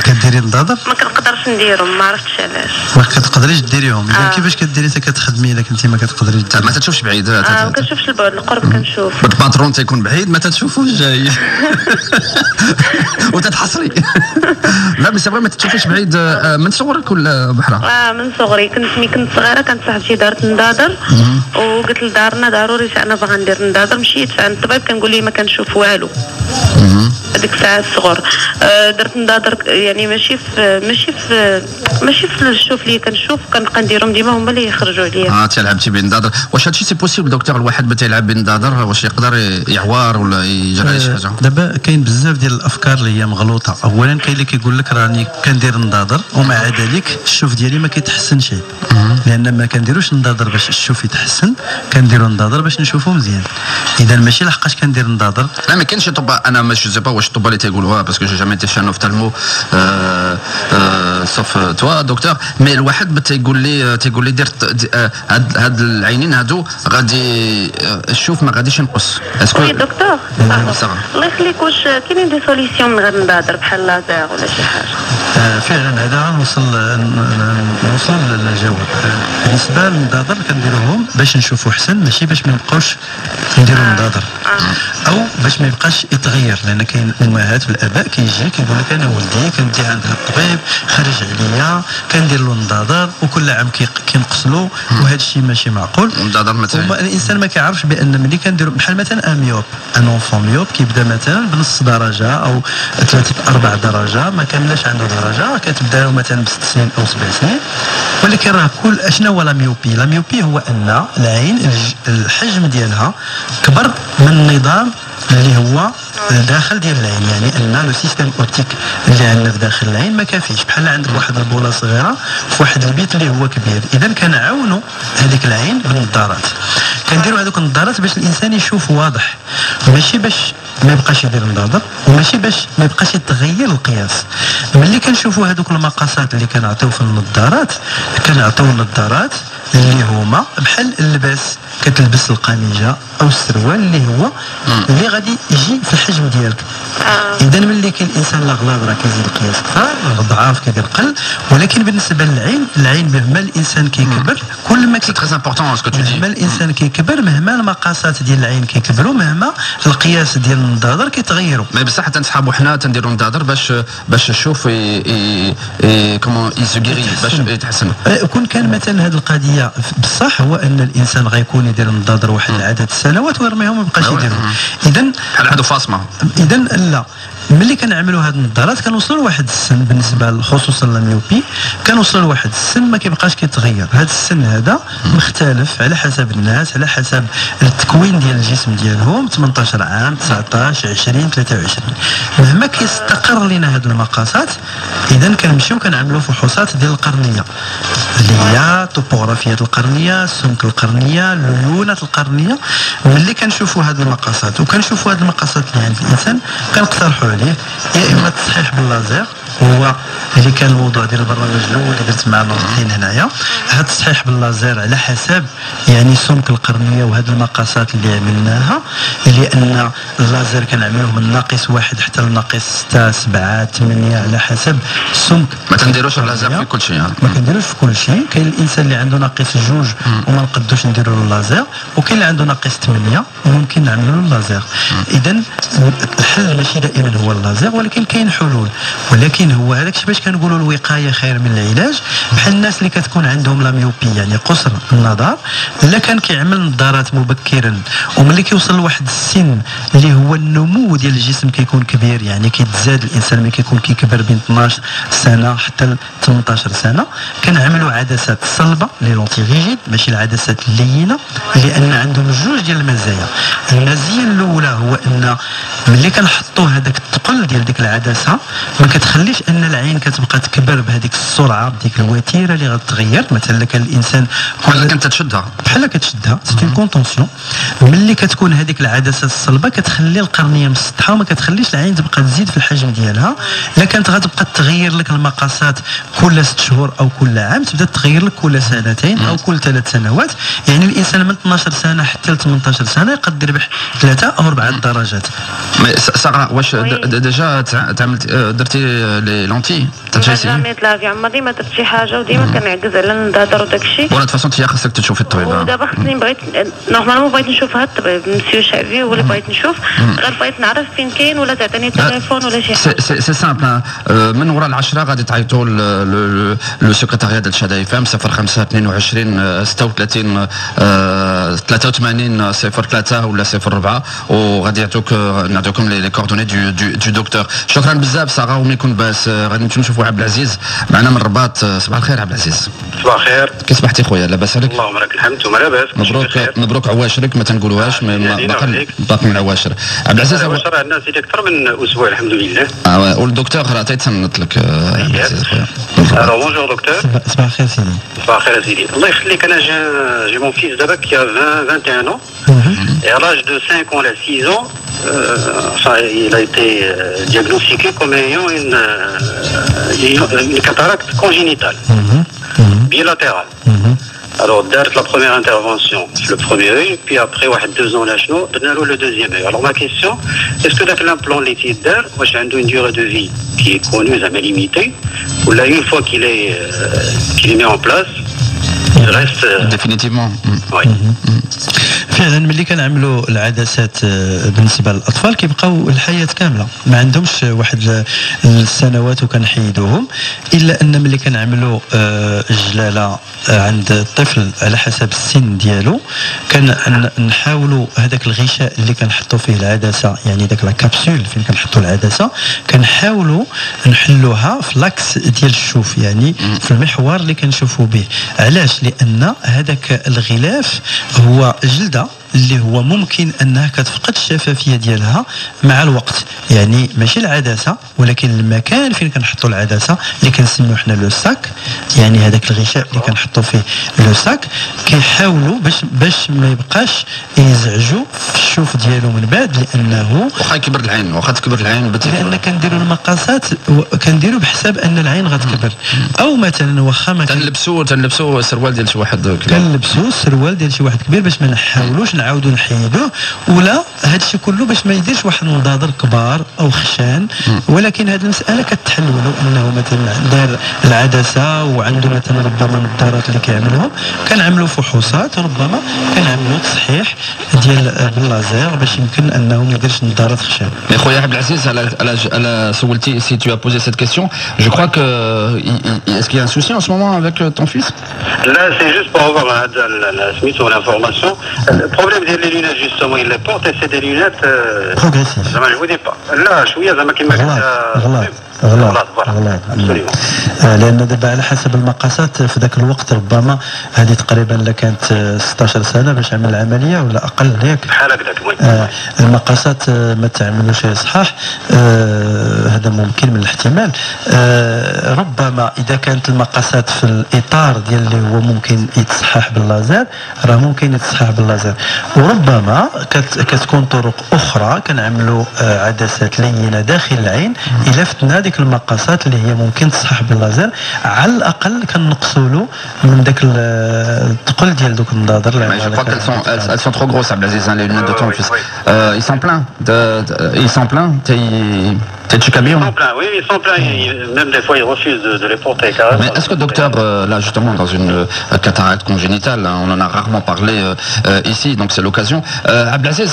كديري النظاظر؟ ما كنقدرش نديرهم ما عرفتش علاش. ما كتقدريش ديريهم اذا كيفاش كديري انت كتخدمي الا كنتي ما كتقدريش ما تتشوفش بعيد. ما كنشوفش البعد القرب كنشوف. الباترون تيكون بعيد ما تتشوفوش جاي وتتحصري. لا بس ما تتشوفيش بعيد من صغرك ولا بحرا؟ من صغري كنت صغيره كانت صاحبتي دارت ندادر وقلت لدارنا ضروري انا باغا ندير ندادر مشيت عند الطبيب كنقول لي ما كنشوف والو. هذيك الساعه الصغر درت ندادر يعني ماشي في الشوف اللي كنشوف كنبقى نديرهم ديما هما اللي يخرجوا عليا. تلعبتي بالندادر. واش هادشي سي بوسيبل دكتور الواحد ما تيلعب بالندادر واش يقدر يعوار ولا يجرى عليه شي حاجه؟ دابا كاين بزاف ديال الافكار اللي هي مغلوطه. اولا كاين اللي كيقول لك راني كندير الندادر ومع ذلك الشوف ديالي ما كيتحسنش لان ما كنديروش الندادر باش الشوف يتحسن كنديروا الندادر باش نشوفوا مزيان. اذا ماشي لحقاش كندير الندادر. لا ما كاينش طب انا ما جو سي با واش الطب اللي تيقولوها باسكو جو جامي تي شان اوفتالمو سوف توا دكتور مي الواحد تيقول لي دير هاد العينين هادو غادي الشوف ما غاديش ينقص. اسكو وي دكتور الله يخليك واش كاينين دي سوليسيون من غير ندادر بحال لازير ولا شي حاجه؟ فعلا هذا نوصل للجواب. بالنسبه للندادر كنديروهم باش نشوفوا احسن ماشي باش ما نبقاوش نديروا الندادر او باش ما يبقاش يتغير لان كاين الامهات والاباء كيجي كيقول لك انا ولدي كندي عند الطبيب خرج عليا كندير له الندادر وكل عام كينقص له وهذا الشيء ماشي معقول. الندادر مثلا الانسان ما كيعرفش بان ملي كنديروا بحال مثلا ميوب ان اونفون ميوب كيبدا مثلا بنص درجه او 3-4 درجه ما كاملاش عنده درجه كتبدا له مثلا ب6 سنين او 7 سنين ولكن راه كل اشنا هو لا ميوبي هو ان العين الحجم ديالها كبر من النظام اللي هو داخل ديال العين يعني ان لو سيستيم اوبتيك اللي عندنا في داخل العين ما كافيش بحال عندك واحد البوله صغيره في واحد البيت اللي هو كبير. اذا كنعاونوا هذيك العين بالنظارات كنديروا هذوك النظارات باش الانسان يشوف واضح ماشي باش ما يبقاش يدير النظر وماشي باش ما يبقاش يتغير القياس. ملي كنشوفوا هذوك المقاسات اللي كنعطيو في النظارات كنعطيو النظارات اللي هما بحال اللباس كتلبس القميجه او السروال اللي هو اللي غادي يجي في الحجم ديالك. اذا ملي كاين الانسان الاغلب راه كيزيد القياس كثر الضعاف كيدير قل ولكن بالنسبه للعين مهما الانسان كيكبر كل ما مهما الانسان كيكبر مهما المقاسات ديال العين كيكبروا مهما القياس ديال النظر كيتغيروا. مي بصح تنسحبوا حنا تنديروا النظر باش الشوف كومون يسغيري باش يتحسن. كون كان مثلا هذه القضيه بصح هو ان الانسان غيكون يدير النظر واحد عدد السنوات ويرميهم ما بقاش يديرهم. اذا بحال هادو فاصمه. اذا لا ملي كنعملوا هاد النظارات كنوصلوا لواحد السن بالنسبه خصوصا للميوبي كنوصلوا لواحد السن ما كيبقاش كيتغير. هذا السن هذا مختلف على حسب الناس على حسب التكوين ديال الجسم ديالهم 18 عام 19 20 23 مهما كيستقر لنا هاد المقاسات اذا كنمشيو كنعملوا فحوصات ديال القرنيه اللي هي توبوغرافيه القرنيه سمك القرنيه ليونه القرنيه. ملي كنشوفوا هاد المقاسات وكنشوفوا هاد المقاسات اللي عند الانسان كنقترحوا عليه يا اما التصحيح باللازير هو اللي كان الموضوع ديال البرنامج الاول اللي درت مع نورتين هنايا. هذا التصحيح باللازير على حسب يعني سمك القرنيه وهذه المقاسات اللي عملناها، لان اللازير كنعملوه من ناقص 1 حتى لناقص 6 7 8 على حسب السمك. ما تنديروش اللازير في كل شيء ما كنديروش في كل شيء. كاين الانسان اللي عنده ناقص 2 وما نقدوش نديروا له اللازير، وكاين اللي عنده ناقص 8 وممكن نعملوا له اللازير. اذا الحل ماشي دائما هو اللازير، ولكن كاين حلول. ولكن هو هذاك باش كنقولوا الوقايه خير من العلاج. بحال الناس اللي كتكون عندهم لا ميوبي يعني قصر النظر، الا كان كيعمل نظارات مبكرا وملي كيوصل لواحد السن اللي هو النمو ديال الجسم كيكون كبير، يعني كيتزاد الانسان ملي كيكون كيكبر بين 12 سنه حتى 18 سنه، كنعملوا عدسات صلبه لي لونتي ريجيد ماشي العدسات اللينه، لان عندهم جوج ديال المزايا. المزيه الاولى هو ان ملي كنحطوا هذاك الثقل ديال ديك العدسه ما كتخليش ان العين كتبقى تكبر بهذيك السرعه بديك الوتيره اللي غتغير. مثلا كان الانسان بحال كنت تشدها سي اون كونتونسيون. ملي كتكون هذيك العدسه الصلبه كتخلي القرنيه مسطحه وما كتخليش العين تبقى تزيد في الحجم ديالها. الا كانت غتبقى تغير لك المقاسات كل 6 شهور او كل عام، تبدا تغير لك كل سنتين او كل 3 سنوات. يعني الانسان من 12 سنه حتى ل 18 سنه يقدر يربح 3 أو 4 درجات. ساره واش ديجا تعملت درتي لي لونتي جامي طلع عمري ما درت شي حاجه، وديما كنعكز على النظر وداك الشيء. ولا فاصون انت خاصك تشوفي الطبيب. ودابا خصني بغيت نورمالمون بغيت نشوف هذا الطبيب مسيو شعبي هو اللي بغيت نشوف، غير بغيت نعرف فين كاين ولا تعطيني تليفون ولا شي حاجه. سي سامبل. من وراء العشرة غادي تعيطوا لو سكرتاريا ديال شادي اف ام 05 22 36 83 03 ولا 04 وغادي نعطيكم لي كوردوني دو دكتور. شكرا بزاف ساره وملي يكون باس غادي نشوفوا عبد العزيز معنا من الرباط. صباح الخير عبد العزيز. صباح الخير. كي صبحتي خويا؟ لاباس عليك؟ اللهم لك الحمد وما لاباس. مبروك عواشرك ما تنقولوهاش باقي من عواشر. عبد العزيز عواشر عندنا سيدي اكثر من اسبوع الحمد لله. والدكتور راه تيتصنت لك عبد العزيز خويا. بونجور دكتور. صباح الخير سيدي. صباح الخير سيدي. الله يخليك. انا j'ai mon fils d'abord qui a 21 ans et à l'âge de 5 ans à 6 ans il a été diagnostiqué comme ayant une cataracte congénitale bilatérale. Alors, la première intervention, le premier œil, puis après, 2 ans, le deuxième œil. Alors, ma question, est-ce que l'implant laitier d'air, j'ai une durée de vie qui est connue, mais limitée, ou là, une fois qu'il est mis en place, il reste définitivement. Oui. فعلا ملي كنعملوا العدسات بالنسبه للاطفال كيبقاو الحياه كامله، ما عندهمش واحد السنوات وكنحيدوهم، الا ان ملي كنعملوا الجلاله عند الطفل على حسب السن ديالو كنحاولوا هذاك الغشاء اللي كنحطوا فيه العدسه، يعني داك لا كابسول فين كنحطوا العدسه كنحاولوا نحلوها في لاكس ديال الشوف، يعني في المحور اللي كنشوفوا به. علاش؟ لان هذاك الغلاف هو جلده اللي هو ممكن انها كتفقد الشفافيه ديالها مع الوقت، يعني ماشي العدسه ولكن المكان فين كنحطوا العدسه اللي كنسميو حنا لو ساك، يعني هذاك الغشاء اللي كنحطوا فيه لو ساك كيحاولوا باش ما يبقاش يزعجوا في الشوف ديالو من بعد، لانه واخا كبر العين واخا تكبر العين لان كنديروا المقاسات كنديروا بحساب ان العين غتكبر، او مثلا واخا ما تنلبسوا سروال ديال شي واحد كبير، كنلبسوا السروال ديال شي واحد كبير باش ما نحاولوش نعاودوا نحيدوه، ولا هذا الشيء كله باش ما يديرش واحد النضاضر كبار او خشان. ولكن هذه المساله كتحل ولو انه مثلا دار العدسه وعنده مثلا ربما النظارات اللي كيعملهم، كنعملوا فحوصات، ربما كنعملوا تصحيح ديال باللازير باش يمكن انه ما يديرش نظارات خشان. مي خويا عبد العزيز على سولتي سي tu as posé cette question, je crois que est-ce qu'il y a un souci en ce moment avec ton fils? Là, c'est juste pour avoir l'information. Le problème des lunettes, justement, il les porte et c'est des lunettes progressives. Je vous dis pas. Là, je suis غلط لان دابا على حسب المقاسات في ذاك الوقت ربما هذه تقريبا لا كانت 16 سنه باش عمل العمليه ولا اقل ياك بحال هكذاك. المقاسات ما تعملوش صحاح، هذا ممكن من الاحتمال. ربما اذا كانت المقاسات في الاطار ديال اللي هو ممكن يتصحح باللازر راه ممكن يتصحح باللازر، وربما كتكون طرق اخرى كنعملوا عدسات لينه داخل العين الا فتنا ديك هذيك المقاسات اللي هي ممكن تصحح باللازر على الاقل كنقصوا له من داك الثقل ديال دوك النظاظر. Je crois qu'elles sont trop grosses, Abdelaziz, les lunettes de ton fils. Ils sont pleins. Ils sont pleins. Ils sont pleins, oui, ils sont pleins. Même des fois, ils refusent de les porter carrément. Mais est-ce que docteur, là justement, dans une cataracte congénitale, on en a rarement parlé ici, donc c'est l'occasion. Abdelaziz,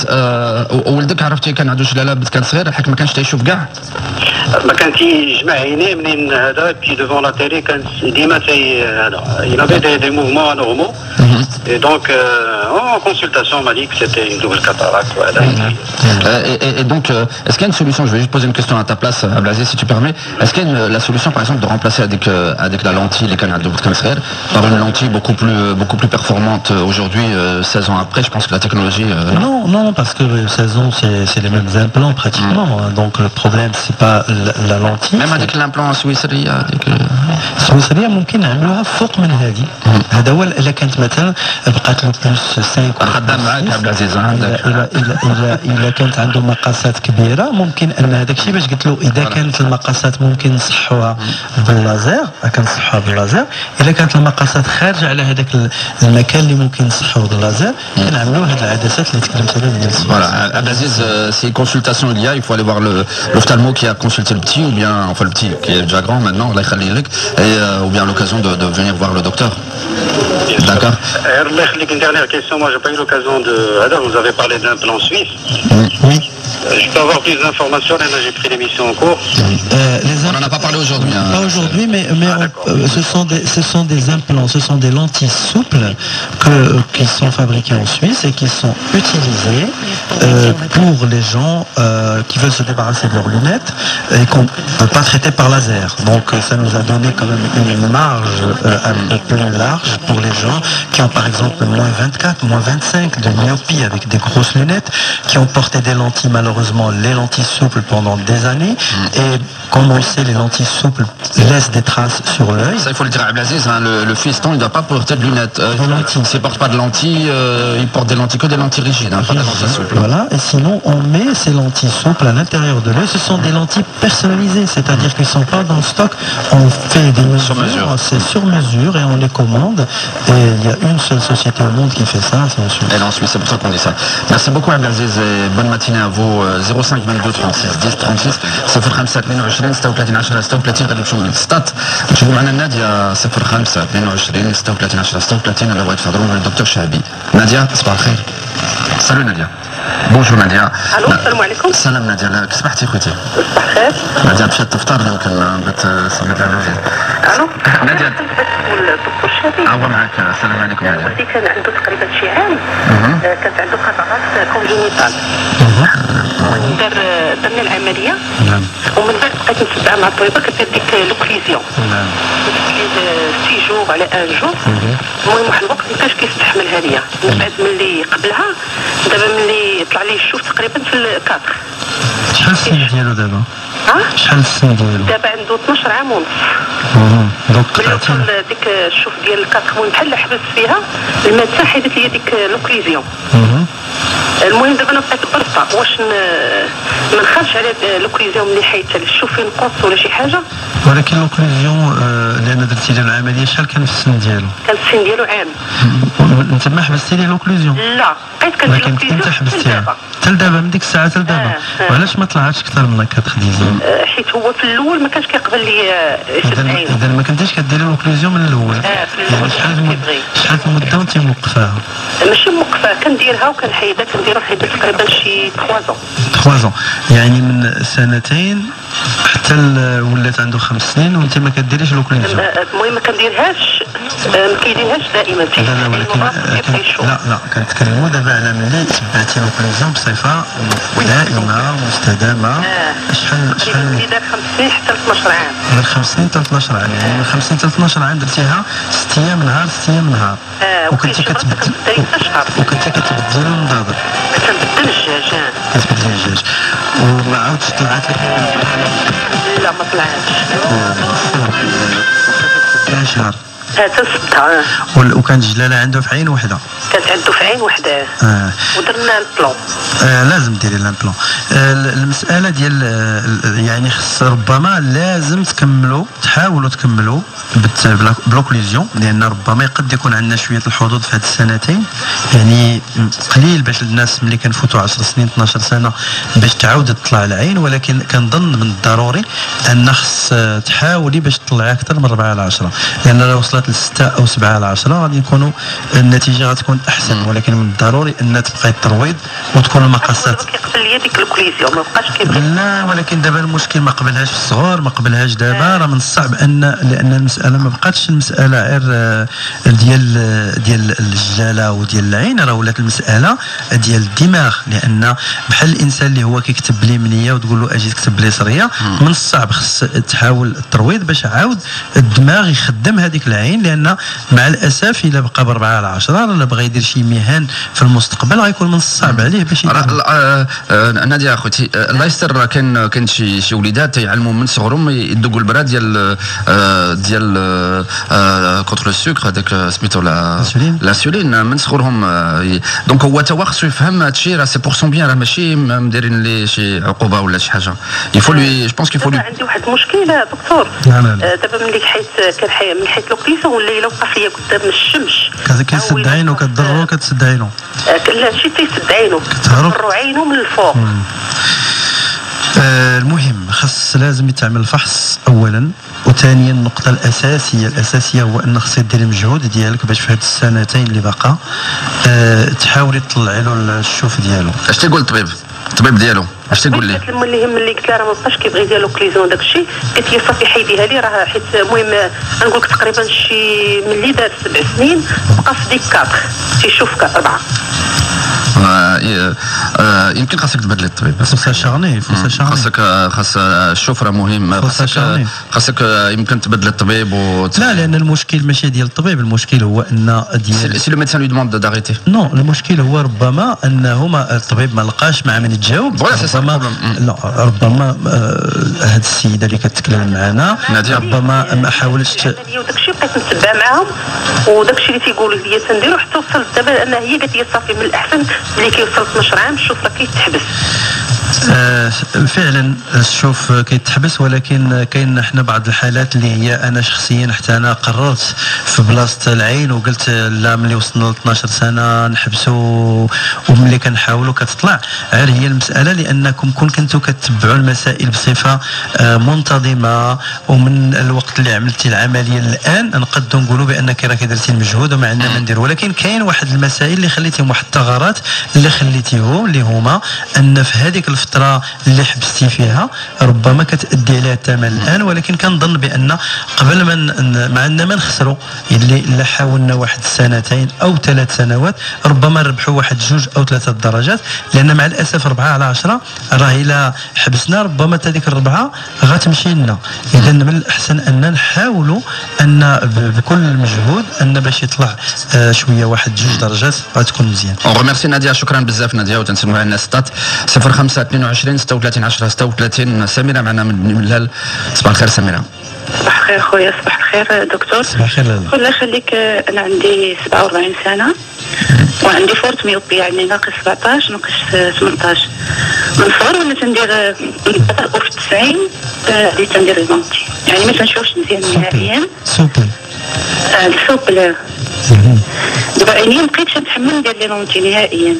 ولدك عرفتي كان عنده شلالة كان صغير الحق ما كانش تيشوف كاع؟ ما كان تيجمع عينيه منين هذا كي ديفون لا تيلي كان ديما تي هذا il avait des mouvements anormaux et donc en consultation on m'a dit que c'était une double cataracte. Et donc est-ce qu'il y a une solution, je vais juste poser une question à ta place Abdelaziz si tu permets, est-ce qu'il y a la solution par exemple de remplacer avec la lentille les canaux de cancer par une lentille beaucoup plus performante aujourd'hui 16 ans après? Je pense que la technologie non parce que 16 ans c'est les mêmes implants pratiquement. Donc le problème c'est pas la lentille. Même avec l'implant سويسرية سويسرية ممكن نعملوها فوق من هذه. هذا هو الا كانت مثلا بقات له بلس 5 خدام معاك عبد العزيز الا كانت عنده مقاسات كبيره ممكن ان هذاك الشيء باش قلت له اذا كانت المقاسات ممكن نصحوها باللازر كنصحوها باللازر. اذا كانت المقاسات خارجه على هذاك المكان اللي ممكن نصحوه باللازر كنعملوا هذه العدسات اللي تكلمت عليها ديال Voilà, Abdelaziz, si consultation il y a, il faut aller voir l'ophtalmo qui a consulté le petit, ou bien, enfin le petit qui est déjà grand maintenant, ou bien l'occasion de venir voir le docteur. D'accord. Une dernière question, moi j'ai pas eu l'occasion de... Alors, vous avez parlé d'un plan suisse. Oui. Je peux avoir plus d'informations, là j'ai pris l'émission en cours. On n'en a pas parlé aujourd'hui. Pas aujourd'hui, mais ce sont des implants, ce sont des lentilles souples qui sont fabriquées en Suisse et qui sont utilisées pour les gens qui veulent se débarrasser de leurs lunettes et qu'on ne peut pas traiter par laser. Donc ça nous a donné quand même une marge un peu plus large pour les gens qui ont par exemple moins 24, moins 25 de myopie avec des grosses lunettes, qui ont porté des lentilles malheureusement les lentilles souples pendant des années et comme on sait les lentilles souples laissent des traces sur l'œil. Ça il faut le dire à Abdelaziz, hein, le fiston il ne doit pas porter de lunettes. S'il ne porte pas de lentilles, il porte des lentilles que des lentilles rigides, hein, pas des lentilles souples. Voilà, et sinon on met ces lentilles souples à l'intérieur de l'œil. Ce sont des lentilles personnalisées, c'est-à-dire qu'ils ne sont pas dans le stock, on fait des mesures, c'est sur mesure et on les commande et il y a une seule société au monde qui fait ça, c'est en Suisse. Elle est en Suisse, c'est pour ça qu'on dit ça. Merci beaucoup Abdelaziz et bonne matinée à vous. 05 22 36 10 36 05 22 36 10 36 غادي نمشيو للستات نشوفوا معنا نادية 05 22 36 10 36 اللي بغيت تهضروا مع الدكتور شعبي. نادية صباح الخير. سالو نادية. بونجور نادية. الو السلام عليكم. السلام نادية، كي صبحتي خوتي؟ صباح الخير. نادية مشات تفطر يمكن بغات تسمع الوجه. الو نادية. الدكتور شعبي. هو معك. السلام عليكم نادية. ولدي كان عنده تقريبا شي عام كانت عنده قطعات كونجينيتال. درنا العمليه ومن بعد بقيت نتبع مع الطبيبه كدير ديك لوكليزيون سي جور على ان جور. المهم واحد الوقت ما كانش كيستحملها ليا من بعد ملي قبلها دابا ملي طلع لي الشوف تقريبا في الكادر. شحال السن ديالو دابا؟ شحال السن ديالو؟ دابا عنده 12 عام ونص. دونك ملي وصل ديك الشوف ديال الكادر بحال حبس فيها الماده حيدت لي ديك لوكليزيون. المهم دابا انا بقيت برطه واش ما نخافش على لوكليزيون ملي حيدت الشوف ينقص ولا شي حاجه. ولكن لوكليزيون لان درتي له العمليه شحال كان في السن ديالو؟ كان السن ديالو عام. انت ما حبستي ليه لوكليزيون؟ لا بقيت كندير لوكليزيون انت حبستيها حتى لدابا من ديك الساعه حتى لدابا. وعلاش ما طلعتش اكثر من هكا تخديزي؟ حيت هو في الاول ما كانش كيقبل لي يشد عينه. اذا ما كنتيش كديري لوكليزيون من الاول. يعني شحال المده وانت موقفاها؟ ماشي موقفاها كنديرها وكنحيدها كنديرها تقريبا شي 3 ans. يعني من سنتين حتى ولات عنده 5 سنين وانت ما كديريش لوكليزيون. المهم ما كنديرهاش ما كيديرهاش دائما. لا ولكن لا كنتكلموا دابا على ملي تبعتي لوكليزيون بصفه دائمه مستدامه. شحال اللي دار 5 سنين حتى 12 عام. من 5 سنين حتى 12 عام، يعني من 5 سنين حتى 12 عام درتيها 6 ايام نهار 6 ايام نهار. وكنتي كتبدلي النظاظر. كنبدل الدجاج. كتبدلي الدجاج وما عاودش طلعت لك؟ لا ما طلعتش. 10 شهر ستة. وكانت جلاله عنده في عين وحده. كانت عنده في عين وحده. ودرنا البلون. لازم ديري الامبلون. المساله ديال يعني خص ربما لازم تحاولوا تكملوا بلوكليزيون، لان ربما قد يكون عندنا شويه الحظوظ في هذه السنتين، يعني قليل باش الناس ملي كنفوتوا 10 سنين 12 سنه باش تعاود تطلع العين، ولكن كنظن من الضروري ان خص تحاولي باش تطلعي اكثر من 4 على 10، لان لو وصلت ل 6 او 7 على 10 غادي يكونوا النتيجه غتكون احسن، ولكن من الضروري ان تبقاي الترويض وتكون المقاسات. كيقبل لي ديك الكليزيون ما بقاش كيبغي. لا ولكن دابا المشكل ما قبلهاش في الصغور، ما قبلهاش دابا، راه من الصعب لان المساله ما بقاتش المساله غير ديال الجلاله وديال العين، راه ولات المساله ديال الدماغ، لان بحال الانسان اللي هو كيكتب لي منيه وتقول له اجي تكتب لي سريه، من الصعب خص تحاول الترويض باش عاود الدماغ يخدم هذيك العين، لان مع الاسف الا بقى ب4 على 10 ولا بغى يدير شي مهن في المستقبل غيكون من الصعب عليه باش ناديه اخوتي الله يستر. كاين شي وليدات يعلموا من صغرهم يدقوا البرا ديال كونتر السكر، هذاك سميتو لانسولين من صغرهم. دونك هو تا خصو يفهم هادشي، راه سي بور سون بيان، راه ماشي مديرين ليه شي عقوبه ولا شي حاجه. يفو لي جو بونس كيفو لي. عندي واحد المشكل دكتور. دابا ملي من حيت لوكليزيون والليله وقع فيا قدام الشمس كتسد عينو كتضرو كتسد عينو. لا ماشي تيسد عينو، كتضرو عينو من الفوق. المهم خص لازم يتعمل فحص اولا، وثانيا النقطه الاساسيه هو ان خصك ديري مجهود ديالك باش في هاد السنتين اللي باقا تحاولي تطلعي له الشوف ديالو. اش تيقول الطبيب ديالو اش تيقول لي؟ اللي قلت لها راه ما بقاش كيبغي يدير لوكليزيون داكشي، قالت لي صافي حيديها لي، راه حيت المهم غنقول لك تقريبا شي ملي دار 7 سنين بقى في ديك 4 تيشوف 4. يمكن خاصك تبدل الطبيب، خاصها شغني خاص الشوف راه مهم، خاصك يمكن تبدل الطبيب لا، لان المشكل ماشي ديال الطبيب، المشكل هو ان ديال سي لو ميدسان لو دوموند داريتي. نو المشكل هو ربما انه الطبيب ما لقاش مع من يتجاوب، ربما هاد السيده اللي كتكلم معنا ربما ما حاولتش وداكشي بقيت نتبع معاهم، وداكشي اللي تيقولوا لي تنديرو حتى وصلت دابا انها هي قالت لي صافي من الاحسن ملي كيوصل 12 عام الشوف راه كيتحبس. فعلا الشوف كيتحبس، ولكن كاين حنا بعض الحالات اللي هي انا شخصيا حتى انا قررت في بلاصه العين وقلت لا ملي وصلنا ل 12 سنه نحبسوا، وملي كنحاولوا كتطلع. غير هي المساله لانكم كنتوا كتبعوا المسائل بصفه منتظمه، ومن الوقت اللي عملتي العمليه الان نقدروا نقولوا بانك راكي درتي المجهود وما عندنا ما ندير، ولكن كاين واحد المسائل اللي خليتيهم، واحد الثغرات اللي خليتيهم اللي هما ان في هذيك الفتره اللي حبستي فيها ربما كتأدي عليها الثمن الان، ولكن كنظن بان قبل ما عندنا ما نخسروا اللي حاولنا واحد 2 أو 3 سنوات ربما نربحوا واحد 2 أو 3 درجات، لان مع الاسف 4 على 10 راه الا حبسنا ربما هذيك الربعه غتمشي لنا. اذا من الاحسن ان نحاولوا ان بكل المجهود ان باش يطلع شويه واحد 2 درجات غتكون مزيان. اون ريميرسي ناديه، شكرا بزاف ناديه، وتنسمعوا على الناس ستات 05 22 36 10 36. سميره معنا من الهلال. صباح الخير سميره. صباح الخير خويا. صباح الخير دكتور. صباح الخير. الله يخليك، انا عندي 47 سنه وعندي فورت ميوبي، يعني ناقص 17 ناقص 18 من الصغر، وانا تندير في 90 بديت تندير المونتي، يعني ما تنشوفش مزيان نهائيا. سوبل السوبل دابا عيني ما بقيتش نتحمل ندير لي مونتي نهائيا.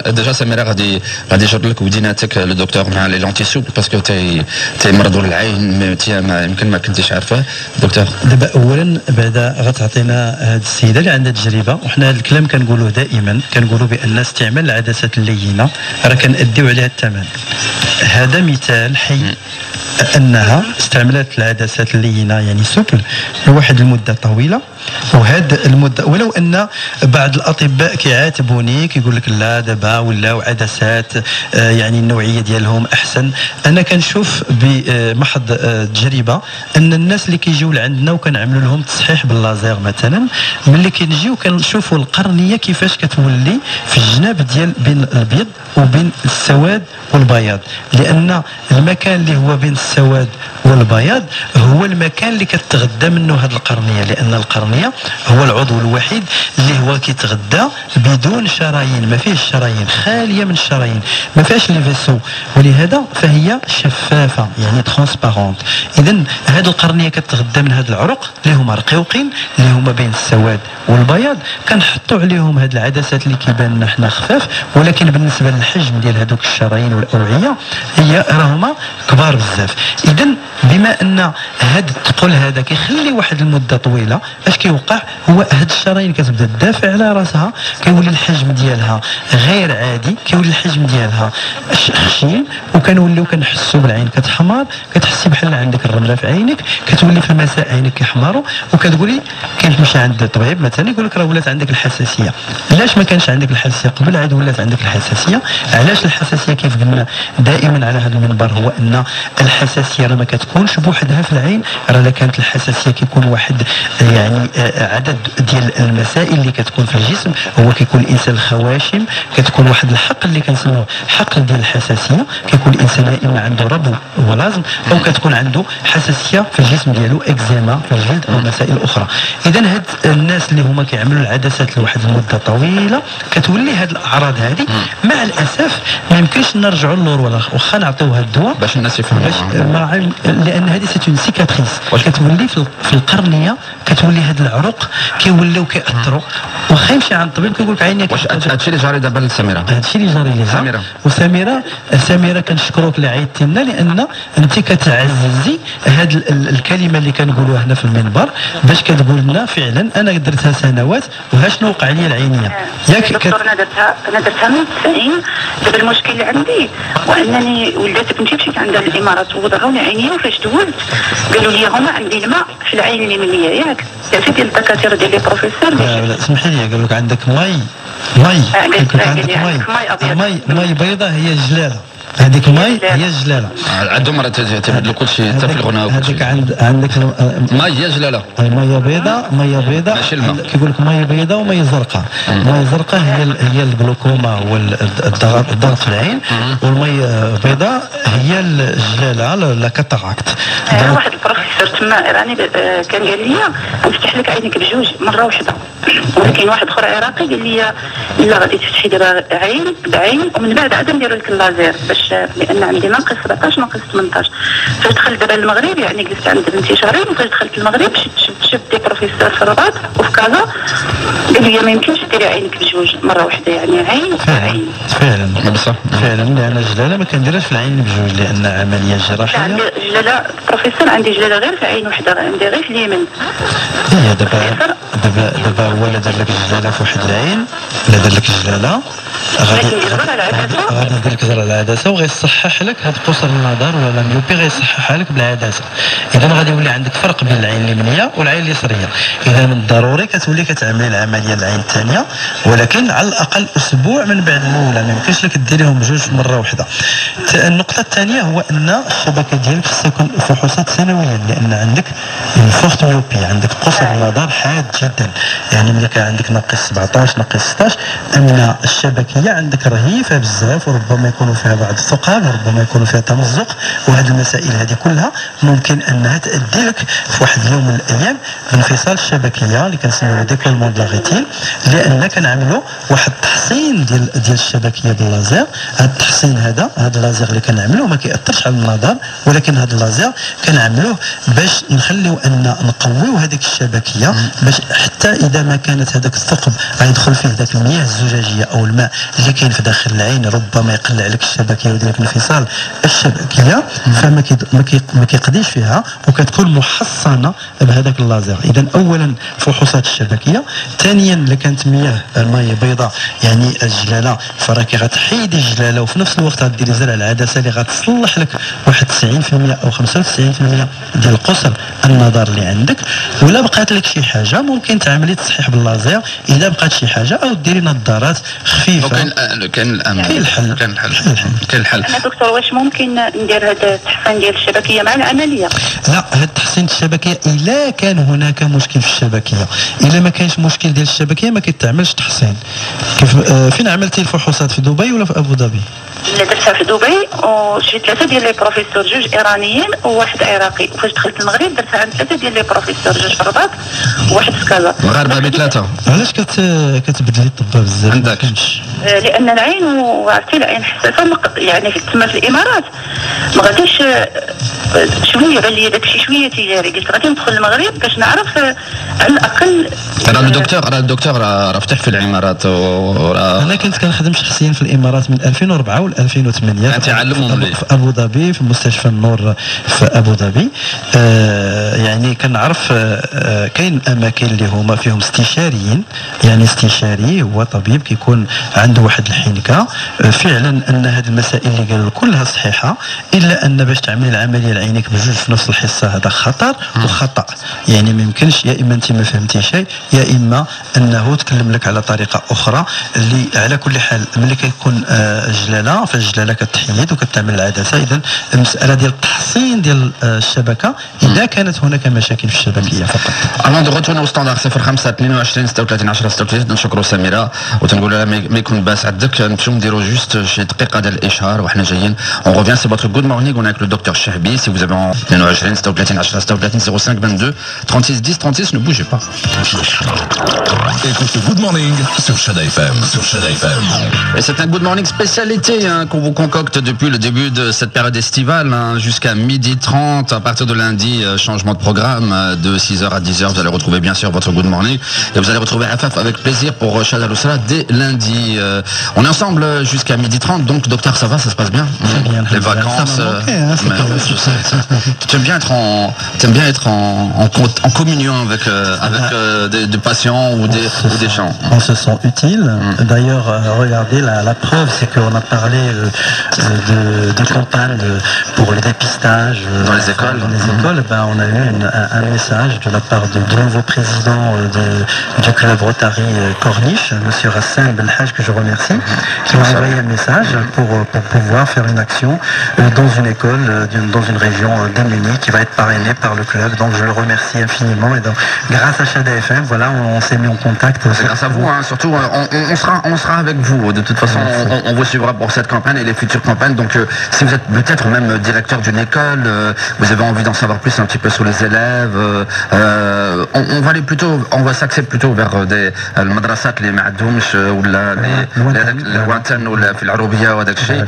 ديجا سميره غادي يجر لك وديناتك لو دكتور مع لي لونتي سوبل باسكو تي مرضو العين يمكن ما كنتيش عارفه دكتور. دابا اولا بعدا غتعطينا هذه السيده اللي عندها تجربه، وحنا هذا الكلام كنقولوه دائما، كنقولوا بان استعمال العدسات اللينه راه كنأديو عليها الثمن. هذا مثال حي انها استعملت العدسات اللينه يعني سوبل لواحد المده طويله، وهذا المده ولو ان بعض الاطباء كيعاتبوني كيقول لك لا دابا ولاو عدسات يعني النوعيه ديالهم احسن. انا كنشوف بمحض تجربه ان الناس اللي كيجيو لعندنا وكنعملوا لهم تصحيح باللازير مثلا، ملي كنجيو كنشوفوا القرنيه كيفاش كتولي في الجناب ديال بين الابيض وبين السواد والبياض، لان المكان اللي هو بين السواد والبياض هو المكان اللي كتغذى منه هذه القرنيه، لان القرنيه هو العضو الوحيد اللي هو كيتغذى بدون شرايين، ما فيهش شرايين، خاليه من الشرايين، ما فيهاش لي فيسو، ولهذا فهي شفافه يعني ترانسبارونت. اذا هذه القرنيه كتغذى من هذه العروق اللي هما رقيقين اللي هما بين السواد والبياض، كنحطوا عليهم هذه العدسات اللي كيبان لنا حنا خفاف، ولكن بالنسبه للحجم ديال هذوك الشرايين والاوعيه هي راهما كبار بزاف. اذا بما ان هذا الثقل هذا كيخلي واحد المده طويله، اش كيوقع هو هاد الشرايين كتبدا تدافع على راسها، كيولي الحجم ديالها غير عادي، كيولي الحجم ديالها خشين، وكنوليو كنحسوا بالعين كتحمر، كتحسي بحال عندك الرمله في عينك، كتولي في المساء عينك كيحمروا، وكتقولي كتمشي عند الطبيب مثلا يقول لك راه ولات عندك الحساسيه. علاش ما كانش عندك الحساسيه قبل عاد ولات عندك الحساسيه؟ علاش الحساسيه كيف قلنا دائما على هذا المنبر هو ان الحساسيه راه ما كتكونش بوحدها في العين، راه كانت الحساسيه كيكون واحد يعني عدد ديال المسائل اللي كتكون في الجسم، هو كيكون الانسان خواشم، كتكون واحد الحقل اللي كنسموه حقل ديال الحساسيه، كيكون الانسان يا اما عنده ربو ولازم او كتكون عنده حساسيه في الجسم ديالو، اكزيما في الجلد او مسائل اخرى. اذا هاد الناس اللي هما كيعملوا العدسات لواحد المده طويله كتولي هاد الاعراض هذه. مع الاسف ما يمكنش نرجعوا للور ولا واخا نعطيوها الدواء باش الناس يفهموا، لان هذه سيت اون سيكاتريس كتولي في القرنيه، كتولي هاد العروق كيوليو كيأثروا، واخا يمشي عند الطبيب كيقول لك عينيك. واش هادشي اللي جاري دابا لسميره؟ هادشي اللي جاري لها وسميره كنشكروك اللي عيطتي لنا، لان انت كتعززي هاد الكلمه اللي كنقولوها هنا في المنبر، باش كتقول لنا فعلا انا درتها سنوات وها شنو وقع لي العينيه. ياك دكتور انا درتها من 90. دابا المشكل اللي عندي وانني ولدت بنتي مشيت عندها الامارات وضعوني عينيا، وفاش دوزت قالوا لي هما عندي الماء في العين اليمنيه. ياك عرفتي ديال الدكاتره ديال لي بروفيسور. لا اسمحي لي، قالوا لك عندك مي مي بيضاء هي الجلاله، هذيك ماي هي الجلاله. عندهم مرات تبدلوا كل شيء حتى في الغناء وكل شيء. عندك ماي هي جلاله، ميه بيضاء ماشي الماء. كيقول لك ميه بيضاء وميه زرقاء. الميه الزرقاء هي الجلوكوما والضغط في العين، والميه بيضاء هي الجلاله لا كاتاراكت. واحد البروفيسور تما ايراني كان قال لي نفتح لك عينك بجوج مره واحده، ولكن واحد اخر عراقي قال لي لا غادي تفتحي دابا عين بعين ومن بعد عاد نديروا لك اللازير، باش لان عندي ناقص 17 ناقص 18. فاش دخلت دابا المغرب يعني جلست عند بنتي شهرين، وفاش دخلت المغرب شفت دي بروفيسور في الرباط وفي كازا قالوا لي ما يمكنش ديري عينك بجوج مره واحده، يعني عين عين. فعلا لان الجلاله ما كنديرهاش في العين بجوج لان عمليه جراحيه. لا جلاله بروفيسور عندي جلاله غير في عين وحده، عندي غير في اليمين. هي دابا هو لا دار لك الجلاله في واحد العين، لا دار لك الجلاله غادي ندير لك زرع العدسه وغيصحح لك هاد قصر النظر ولا الميوبي، غيصححها لك بالعدسه. اذا غادي يولي عندك فرق بين العين اليمنيه والعين اليسريه. اذا من الضروري كتولي كتعملي العمليه العين الثانيه، ولكن على الاقل اسبوع من بعد الاولى، ما يمكنش لك ديريهم بجوج مره واحده. النقطه الثانيه هو ان الشبكه ديالك خصها تكون فحوصات سنويا، لان عندك فورت ميوبي، عندك قصر النظر حاد جدا. يعني ملي كان عندك ناقص 17 ناقص 16 ان الشبكيه عندك رهيفه بزاف، وربما يكونوا فيها بعض الثقاب، وربما يكونوا فيها تمزق، وهذه المسائل هذه كلها ممكن انها تؤدي لك في واحد اليوم من الايام بانفصال الشبكيه اللي كنسميوه ديكولمون دو لا ريتين، لان كنعملوا واحد التحصين ديال الشبكيه باللازير. هذا التحصين هذا اللازير اللي كنعملوه ما كيأثرش على النظر، ولكن هذا اللازير كنعملوه باش نخليو ان نقويو هذيك الشبكيه، باش حتى اذا ما كانت هذاك الثقب غيدخل فيه ذاك المياه الزجاجيه او الماء اللي كاين في داخل العين، ربما يقلع لك الشبكيه ويدير لك انفصال الشبكيه، فما ما كيقضيش فيها وكتكون محصنه بهذاك اللازير. اذا اولا فحوصات الشبكيه، ثانيا الا كانت مياه الماء بيضاء يعني الجلاله، فراكي غتحيدي الجلاله وفي نفس الوقت غديري زرع العدسه اللي غتصلح لك واحد 90% او 95% ديال قصر النظر اللي عندك. ولا بقات لك شي حاجه ممكن تعملي تصحيح باللازير اذا بقات شي حاجه، او ديري نظارات خفيفه. كاين الحل. انا دكتور واش ممكن ندير هذا التحسين ديال الشبكيه مع العمليه؟ لا، هذا التحسين الشبكيه الا كان هناك مشكل في الشبكيه، الا ما كانش مشكل ديال الشبكيه ما كيتعملش تحسين. كيف فين عملتي الفحوصات، في دبي ولا في ابو ظبي؟ لا، درتها في دبي وشي 3 ديال لي بروفيسور، 2 ايرانيين وواحد عراقي. وفاش دخلت المغرب درتها عند 3 ديال لي بروفيسور، 2 في الرباط وواحد في كازا. مغاربه ب3. علاش كتبدلي الطباب بزاف؟ عندك لان العين وعرفتي العين حساسه، يعني تما في الامارات ما غاديش شويه بان لي داكشي شويه تجاري. قلت غادي ندخل المغرب باش نعرف على الاقل. راه الدكتور راه فتح في الامارات انا كنت كنخدم شخصيا في الامارات من 2004 و 2008 في ابو ظبي في مستشفى النور في ابو ظبي. يعني كنعرف كاين اماكن اللي هما فيهم استشاريين، يعني استشاري هو طبيب كيكون عنده واحد الحنكه فعلا ان هذه المسائل اللي قالوا كلها صحيحه، الا ان باش تعملي العمليه لعينك بجوج في نفس الحصه هذا خطر وخطا. يعني ما يمكنش، يا اما انت ما فهمتي شيء يا اما انه تكلم لك على طريقه اخرى. اللي على كل حال ملي كيكون جلاله، فالجلاله كتحيد وكتعمل العدسه. اذا المساله ديال التحصين ديال الشبكه اذا كانت هناك مشاكل في الشبكيه فقط. avant de retourner au standard 05 22 36 10 36 نشكروا سميره وتنقول لها ما يكون باس عندك، نمشيو نديروا جوست شي دقيقه ديال الاشهار وحنا جايين. اون ريفيان سي فوتر جود مورنينغ اون avec le docteur Chahbi. Si vous avez 22 36 10 36 05 22 36 10 36, ne bougez pas. Écoutez Good Morning sur Chada FM. Et c'est un Good Morning spécialité qu'on vous concocte depuis le début de cette période estivale jusqu'à 12h30. À partir de lundi, changement de programme de 6h à 10h. Vous allez retrouver bien sûr votre Good Morning et vous allez retrouver Afaf avec plaisir pour Chada Loussala dès lundi. On est ensemble jusqu'à 12h30. Donc docteur, ça va, ça se passe bien? Les vacances. Tu aimes bien être en communion avec des patients ou des gens. On se sent utile. D'ailleurs, regardez, la preuve, c'est qu'on a parlé de campagnes pour les dépistages dans les écoles. On a eu un message de la part du nouveau président du club Rotary Corniche, monsieur Hassan Belhaj, que je remercie, qui m'a envoyé un message pour pouvoir faire une action dans une école, dans une région démunie, qui va être parrainée par le club. Donc je le remercie infiniment. Et donc, grâce à Chada FM, voilà, on s'est mis en contact. C'est grâce à vous, surtout on sera avec vous. De toute façon, on vous suivra pour cette campagne et les futures campagnes. Donc si vous êtes peut-être même directeur d'une école, vous avez envie d'en savoir plus un petit peu sur les élèves, on va s'axer plutôt vers des madrasat les ma'doumch ou les lointaines ou في العروبية وهذاك الشيء.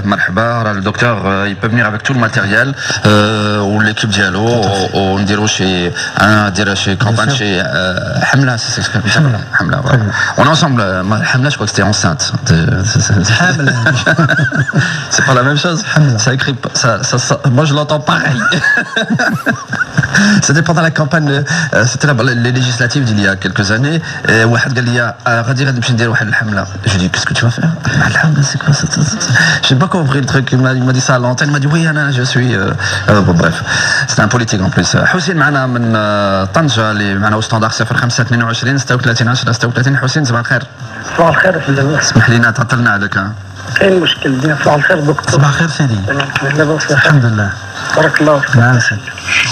مرحبا, le docteur il peut venir avec tout le matériel ou l'équipe ديالو ونديروا شي campagne chez Hamla, c'est ce que Hamla. On est ensemble. Hamla, je crois que c'était enceinte. C'est pas la même chose. Ça écrit, moi je l'entends pareil. C'était pendant la campagne, c'était les législatives d'il y a quelques années. Et واحد قال لي غادي نمشي ندير واحد الحمله. Je dis qu'est-ce que tu vas faire? الحمله c'est quoi ça? J'ai pas compris le truc. Il m'a dit ça à l'antenne. Il m'a dit oui Anna, je suis bref. C'était un politique en plus. حسين معنا من طنجة اللي معنا au standard 05 22 36 10 36. حسين صباح الخير. صباح الخير في اللباس. اسمح لنا تعطلنا عليك. كاين مشكل ديال صباح الخير دكتور. صباح الخير سيدي. لاباس الحمد لله. بارك الله فيك. نعم سيدي.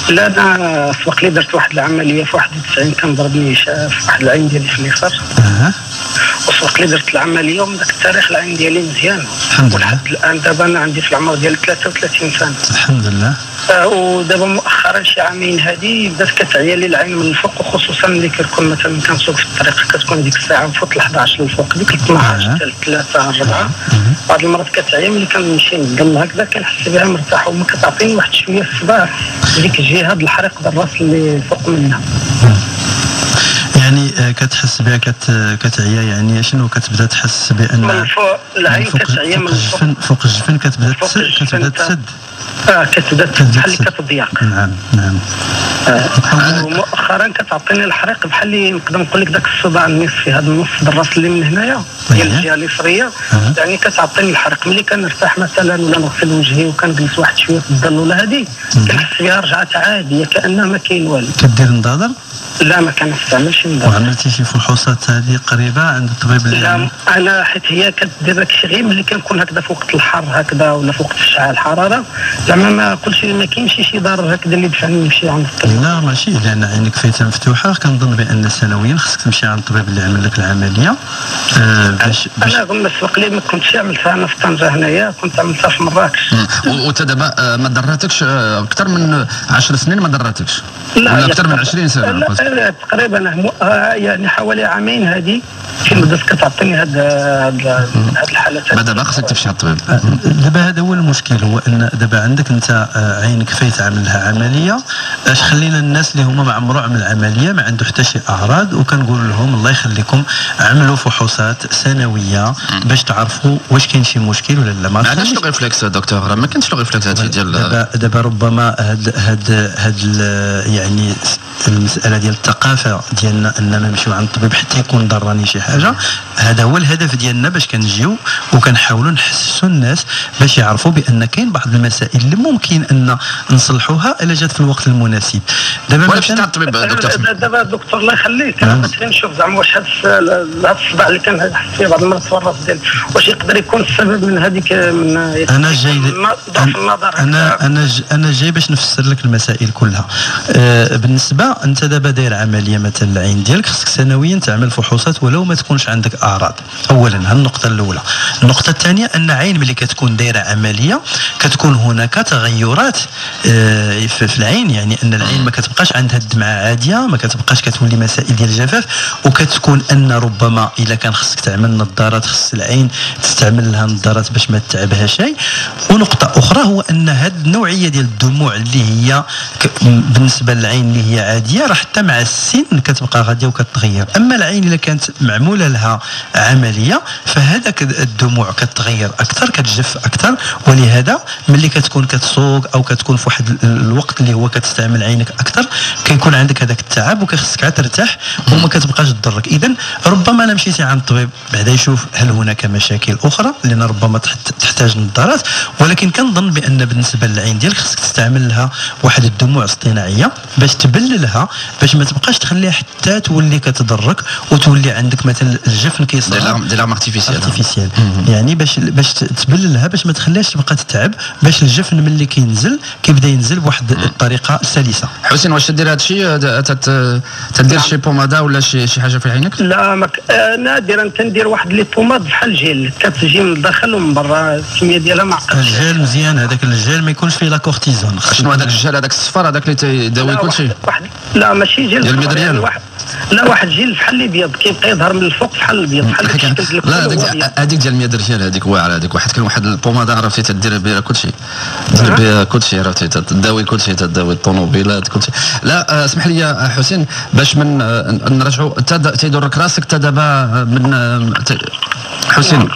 لا انا سبق لي درت واحد العمليه في 91 كان ضربني في واحد العين ديالي في اليسار. وسبق لي درت العمليه ومن ذاك التاريخ العين ديالي مزيانه. ولحد الان دابا انا عندي في العمر ديال 33 سنه. الحمد لله. ودابا مؤخرا شي عامين هذه بدات كتعيا لي العين من الفوق، وخصوصا ملي كنكون مثلا كنسوق في الطريق كتكون ديك الساعه فوق 11 للفوق، ديك 12 حتى 3 4. بعض المرات كتعيا ملي كنمشي نضل هكذا كنحس بها مرتاح وما كتعطيني واحد شويه الصباح ديك الجهه د الحريق د الراس اللي فوق منها. يعني كتحس بها كتعيا، يعني شنو كتبدا تحس بان من الفوق العين كتعيا من الفوق فوق الجفن كتبدا تسد. كتبدات بحال اللي كتضيق. نعم نعم. ومؤخرا كتعطيني الحريق بحال اللي نقدر نقول لك داك الصداع النصفي، هذا النص الراس اللي من هنايا ديال الجهه اليسريه، يعني كتعطيني الحريق. ملي كنرتاح مثلا ولا نغسل وجهي وكنجلس واحد شويه في الظل ولا هذه، كنحس بها رجعت عاديه كانها ما كاين والو. كدير نضاضر؟ لا ما كنستعملش نضاضر. وعملتي شي فحوصات هذه قريبه عند الطبيب اللي لا انا حيت هي كدير داك الشيء غير ملي كنكون هكذا في وقت الحر هكذا ولا في وقت الشعاع الحراره، زعما ما كلشي ما كاينش شي ضرر هكذا اللي دفعني نمشي عند الطبيب. لا ماشي، لان عينك فايته مفتوحه، كنظن بان سنويا خصك تمشي عند الطبيب اللي عمل لك العمليه. باش انا قلنا السبق لي ما كنتش عملتها انا في طنجه هنايا، كنت عملتها في مراكش. وانت دابا ما ضراتكش اكثر من 10 سنين؟ ما ضراتكش ولا اكثر من 20 سنه؟ لا تقريبا يعني حوالي عامين هذه فين بدات كتعطيني هاد الحالات. دابا خصك تمشي عند الطبيب. دابا هذا هو المشكل، هو ان دابا عندك انت عينك فايت عامل لها عمليه. اش خلينا الناس اللي هما ما عمرو عمل العمليه ما عنده حتى شي اعراض، وكنقول لهم الله يخليكم عملوا فحوصات سنويه باش تعرفوا واش كاين شي مشكل ولا لا. ما علاش لو ريفلكس دكتور؟ ما كاينش لو ريفلكس هذا ديال دابا ربما هاد يعني المساله ديال الثقافه ديالنا اننا نمشيو عند الطبيب حتى يكون ضراني شي حاجه. هذا هو الهدف ديالنا باش كنجيو وكنحاولوا نحسسوا الناس باش يعرفوا بان كاين بعض المسائل اللي ممكن ان نصلحوها الا جات في الوقت المناسب. دابا واش مشيت عند الطبيب دكتور؟ دابا دكتور الله يخليك انا مثلا نشوف زعما واش هذا الصداع اللي كنحس فيه بعض المرات في الراس ديالي واش يقدر يكون السبب من هذيك من انا جاي ضعف النظر. انا جاي باش نفسر لك المسائل كلها. بالنسبه انت دابا داير عمليه مثلا العين ديالك، خصك سنويا تعمل فحوصات ولو ما تكونش عندك اعراض. اولا هذه النقطه الاولى. النقطه الثانيه ان عين ملي كتكون دايره عمليه كتكون هناك تغيرات في العين، يعني ان العين ما كتبقاش عندها الدمعه عاديه، ما كتبقاش كتولي مسائل ديال الجفاف، وكتكون ان ربما الا كان خصك تعمل نظارات خص العين تستعمل لها نظارات باش ما تتعبها شيء. ونقطه اخرى هو ان هذه النوعيه ديال الدموع اللي هي بالنسبه للعين اللي هي عاديه راه حتى مع السن كتبقى غاديه وكتغير. اما العين الا كانت معموله لها عمليه فهذاك الدموع كتغير اكثر، كتجف اكثر، ولهذا ملي كتكون كتسوق او كتكون في واحد الوقت اللي هو كتستعمل عينك اكثر كيكون عندك هذاك التعب وكيخصك ترتاح وما كتبقاش تضرك. اذا ربما انا مشيتي عند الطبيب بعدا يشوف هل هناك مشاكل اخرى لان ربما تحتاج نظارات، ولكن كنظن بان بالنسبه للعين ديالك خصك تستعمل لها واحد الدموع اصطناعيه باش تبللها باش ما تبقاش تخليها حتى تولي كتضرك وتولي عندك مثلا الجفن كيصغر ديال ارتيفيسيال يعني باش تبللها باش ما تخليهاش تبقى تتعب، باش الجفن ملي كينزل كيبدا ينزل بواحد الطريقه سلسه. حسين واش تدير هذا الشيء؟ تدير شي بوماده ولا شي حاجه في عينك؟ لا نادرا تندير واحد لي بوماد بحال جيل كتجي من الداخل ومن برا، الكميه ديالها ما عقلتش. الجيل مزيان، هذاك الجيل ما يكونش فيه لا كورتيزون. شنو هذاك الجيل هذاك الصفر هذاك اللي تيداوي كل شيء؟ لا ماشي جيل ديال المدريان. لا واحد جيل بحال الابيض كيبقى يظهر من الفوق بحال الابيض بحال لا هذيك ديال 100 ريال هذيك واعره، هذيك واحد البوماده عرفتي تدير بها كل شيء، تدير بها كل شيء، عرفتي تداوي كل شيء، تداوي الطوموبيلات كل شيء. لا اسمح لي يا حسين باش من نرجعوا تيضرك راسك حتى دابا من حسين.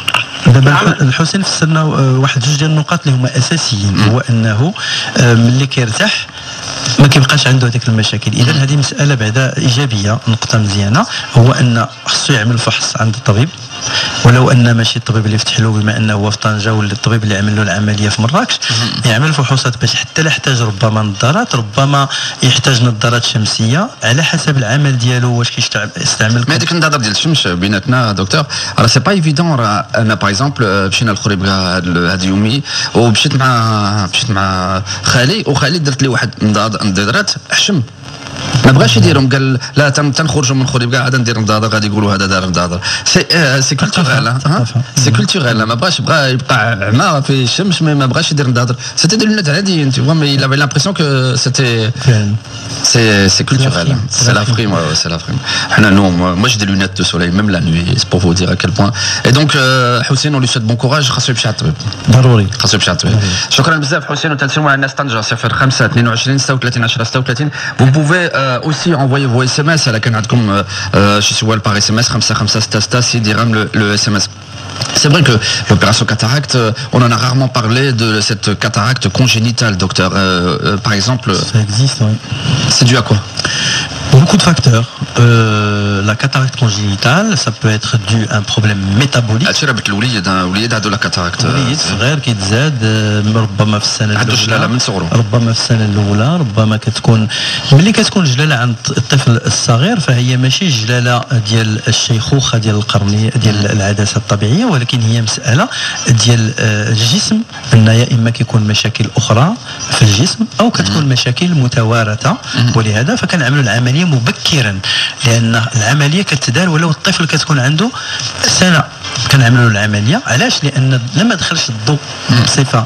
دابا الحسين فسرنا واحد جوج ديال النقاط اللي هما اساسيين، هو انه ملي كيرتاح ما كيبقاش عنده هذيك المشاكل. اذا هذه مساله بعدا ايجابيه، نقطه مزيانه، هو ان خصو يعمل فحص عند الطبيب، ولو ان ماشي الطبيب اللي فتح له بما انه هو في طنجه ولا الطبيب اللي عمل له العمليه في مراكش، يعمل فحوصات باش حتى لا يحتاج ربما نظارات، ربما يحتاج نظارات شمسيه على حسب العمل ديالو واش كيستعمل. ما هذيك النظاره ديال الشمس بيناتنا دكتور راه سي با ايفيدون. راه انا باغ اكزومبل مشينا للخريب هذا يومي ومشيت مع خالي، وخالي درت لي واحد نظارات حشم ما بغاش يديرهم، قال لا تنخرجوا من خريب كاع عاد ندير نظاظر غادي يقولوا هذا دار نظاظر. سي كولتورال، سي كولتورال، ما بغاش يبقى عمى في الشمس، ما بغاش يدير نظاظر. سيتي دي لونات عاديين انت فوا، مي لا لامبريسيون كو سيتي سي كولتورال، سي لا فريم، سي لا فريم. حنا نو moi j'ai des lunettes de soleil même la nuit, c'est pour vous dire à quel point. Et donc حسين on lui souhaite bon courage. خاصو يمشي على الطبيب ضروري، خاصو يمشي على الطبيب. شكرا بزاف حسين، وتنسوا الناس طنجه 05 22 36 10 36. Vous pouvez aussi envoyer vos SMS à la canadcom chez Swell par SMS 5566 6 dirhams le SMS. C'est vrai que l'opération cataracte, on en a rarement parlé de cette cataracte congénitale, docteur. Par exemple, ça existe, oui. C'est dû à quoi? Beaucoup de facteurs. La cataracte congénitale, ça peut être dû à un problème métabolique. الوليد عنده لا كاتاراكت وليد صغير كيتزاد ربما في السنه عنده جلاله من صغره، ربما في السنه الاولى، ربما كتكون ملي كتكون جلاله عند الطفل الصغير فهي ماشي جلاله ديال الشيخوخه ديال القرنيه ديال العدسه الطبيعيه، ولكن هي مساله ديال الجسم، ان يا اما كيكون مشاكل اخرى في الجسم او كتكون مشاكل متوارثه، ولهذا فكنعملوا العمليه مبكرا، لان العمليه كتدار ولو الطفل كتكون عنده سنه كنعملوا العمليه. علاش؟ لان لما دخلش الضوء بصفه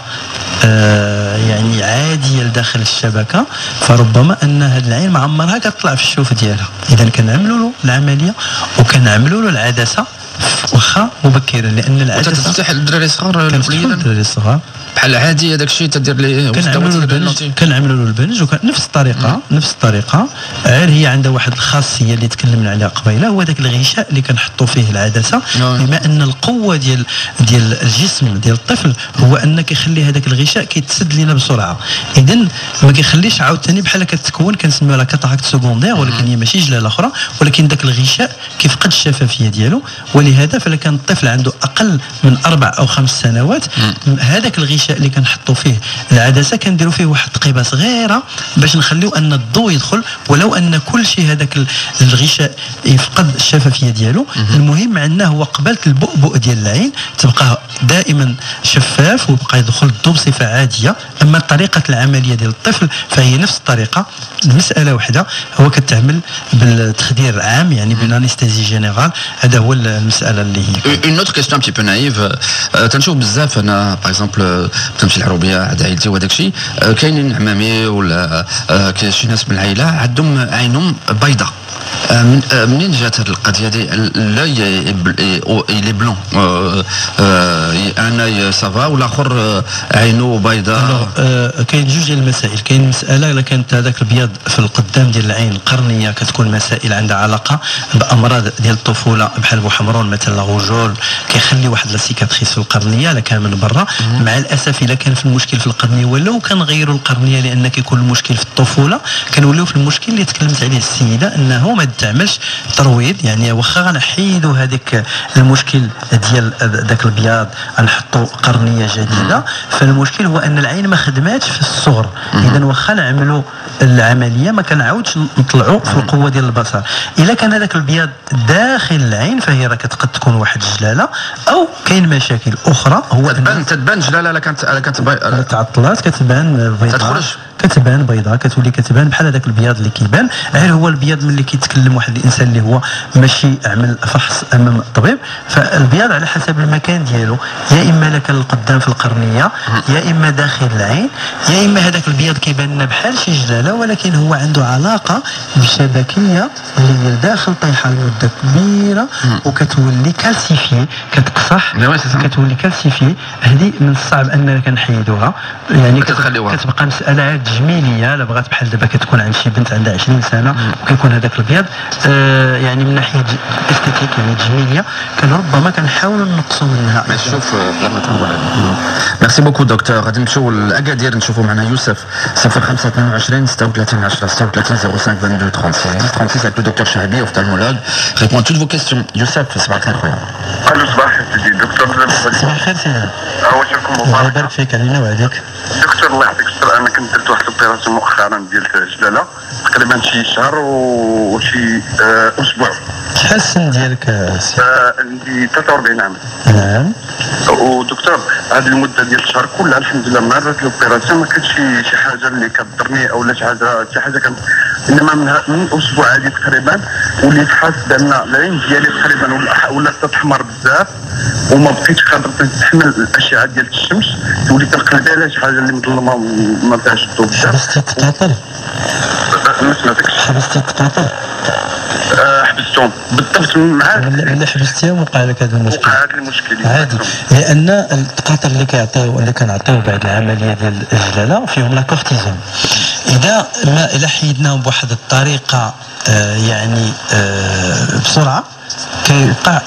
يعني عاديه لداخل الشبكه فربما ان هذه العين ما عمرها كتطلع في الشوف ديالها، اذا كنعملوا له العمليه وكنعملوا له العدسه واخا مبكرا، لان العدسه تفتح الدراري الصغار الدراري الصغار بحال عادي هذاك الشيء تدير ليه كنعملوا له البنج نفس الطريقه غير هي عندها واحد الخاصيه اللي تكلمنا عليها قبيله، هو ذاك الغشاء اللي كنحطوا فيه العدسه، بما ان القوه ديال الجسم ديال الطفل هو ان كيخلي هذاك الغشاء كيتسد لينا بسرعه، اذا ما كيخليش عاوتاني بحال كتكون كنسميوها لا كاتاراكت سكوندير، ولكن هي ماشي جلاله اخرى، ولكن ذاك الغشاء كيفقد الشفافيه ديالو، ولهذا فلا كان الطفل عنده اقل من 4 أو 5 سنوات هذاك الغشاء اللي كنحطوا فيه العدسه كنديروا فيه واحد التقيبه صغيره باش نخليو ان الضوء يدخل، ولو ان كل شيء هذاك الغشاء يفقد الشفافيه ديالو. المهم عندنا هو قبلة البؤبؤ ديال العين تبقى دائما شفاف ويبقى يدخل الضوء بصفه عاديه. اما طريقه العمليه ديال الطفل فهي نفس الطريقه، المساله وحده، هو كتعمل بالتخدير عام يعني بالانستيزي جينيرال، هذا هو المساله اللي هي. اون اوتر كيستيون بتي بو نايف، تنشوف بزاف انا باغ اكزومبل تمشي العروبيه عند عائلتي وهذاك الشيء، كاينين عمامي ولا كاين شي ناس من العائله عندهم عينهم بيضاء. منين جات هذه القضيه دي؟ لا يلي بلون انا صافا والاخر عينه بيضاء. كاين جوج ديال المسائل، كاين مساله الا كانت هذاك البياض في القدام ديال العين القرنيه كتكون مسائل عندها علاقه بامراض ديال الطفوله بحال بوحمرون مثلا لاغوجول كيخلي واحد لا سيكاتريس في القرنيه، لا كان من برا. مع الاسف الا كان في المشكل في القرنيه ولو كنغيروا القرنيه لان كيكون المشكل في الطفوله كنوليو في المشكل اللي تكلمت عليه السيده انه ما تعملش ترويض، يعني واخا غنحيدوا هذيك المشكل ديال ذاك البياض غنحطوا قرنيه جديده، فالمشكل هو ان العين ما خدماتش في الصغر، اذا واخا نعملوا العمليه ما كنعاودش نطلعوا في القوه ديال البصر. الا كان هذاك البياض داخل العين فهي راه قد تكون واحد الجلاله او كاين مشاكل اخرى. هو تتبان جلاله الا كانت تعطلات كتبان بيضاء، كتبان بيضاء، كتولي كتبان بحال هذاك البياض اللي كيبان. غير هو البياض ملي كيتكلم واحد الانسان اللي هو ماشي عمل فحص امام الطبيب، فالبياض على حسب المكان ديالو، يا اما لك القدام في القرنيه، يا اما داخل العين، يا اما هذاك البياض كيبان لنا بحال شي جلاله ولكن هو عنده علاقه بشبكيه اللي هي داخل طيحه لمده كبيره وكتولي كالسيفي، كتقصح، كتولي كالسيفي. هذه من الصعب اننا كنحيدوها، يعني كتبقى مساله عاد تجميليه. لا بغات بحال دابا كتكون عند شي بنت عندها 20 سنه وكيكون هذاك البياض يعني من ناحيه استيتيك يعني تجميليه، كان ربما كنحاولوا نقصوا منها. شوف لما تنقول ميرسي بوكو دكتور. غادي نمشيو لاكادير نشوفوا معنا يوسف 0522 36 10 36 05 22 36 10 36 avec le docteur Chahabi, ophtalmologue, répond à toutes vos questions. Youssef, صباح الخير خويا. الو صباح الخير دكتور. صباح الخير سيدي. عواشركم مبارك. الله يبارك فيك علينا وعليك. دكتور الله يعطيك الصحة، انا كنت درت واحد الأوبيراسيون مؤخرا ديال الجلاله تقريبا شي شهر وشي اسبوع. شحال السن ديالك؟ عندي 43 عام. نعم. ودكتور هذه المده ديال الشهر كلها الحمد لله ما درت الاوبيراسيون ما كانتش شي حاجه اللي كضرني او لا شي حاجه كانت، انما من اسبوع هذه تقريبا وليت حاس بان العين ديالي تقريبا ولات تحمر بزاف وما بقيتش قادر نتحمل الاشعه ديال الشمس، وليت نقلب على شي حاجه اللي مظلمه ما فيهاش الضوء بزاف. حبستي تقاطر؟ ما سمعتكش. حبستي تقاطر؟ حبستهم بالضبط معاك. ملي حبستيهم وقع لك هذا المشكل؟ وقع هذا المشكل عادي، لان التقاطر اللي كنعطيو بعد العمليه ديال الجلاله فيهم لا كورتيزون. اذا ما الى حيدناهم بواحد الطريقه يعني بسرعه كيوقع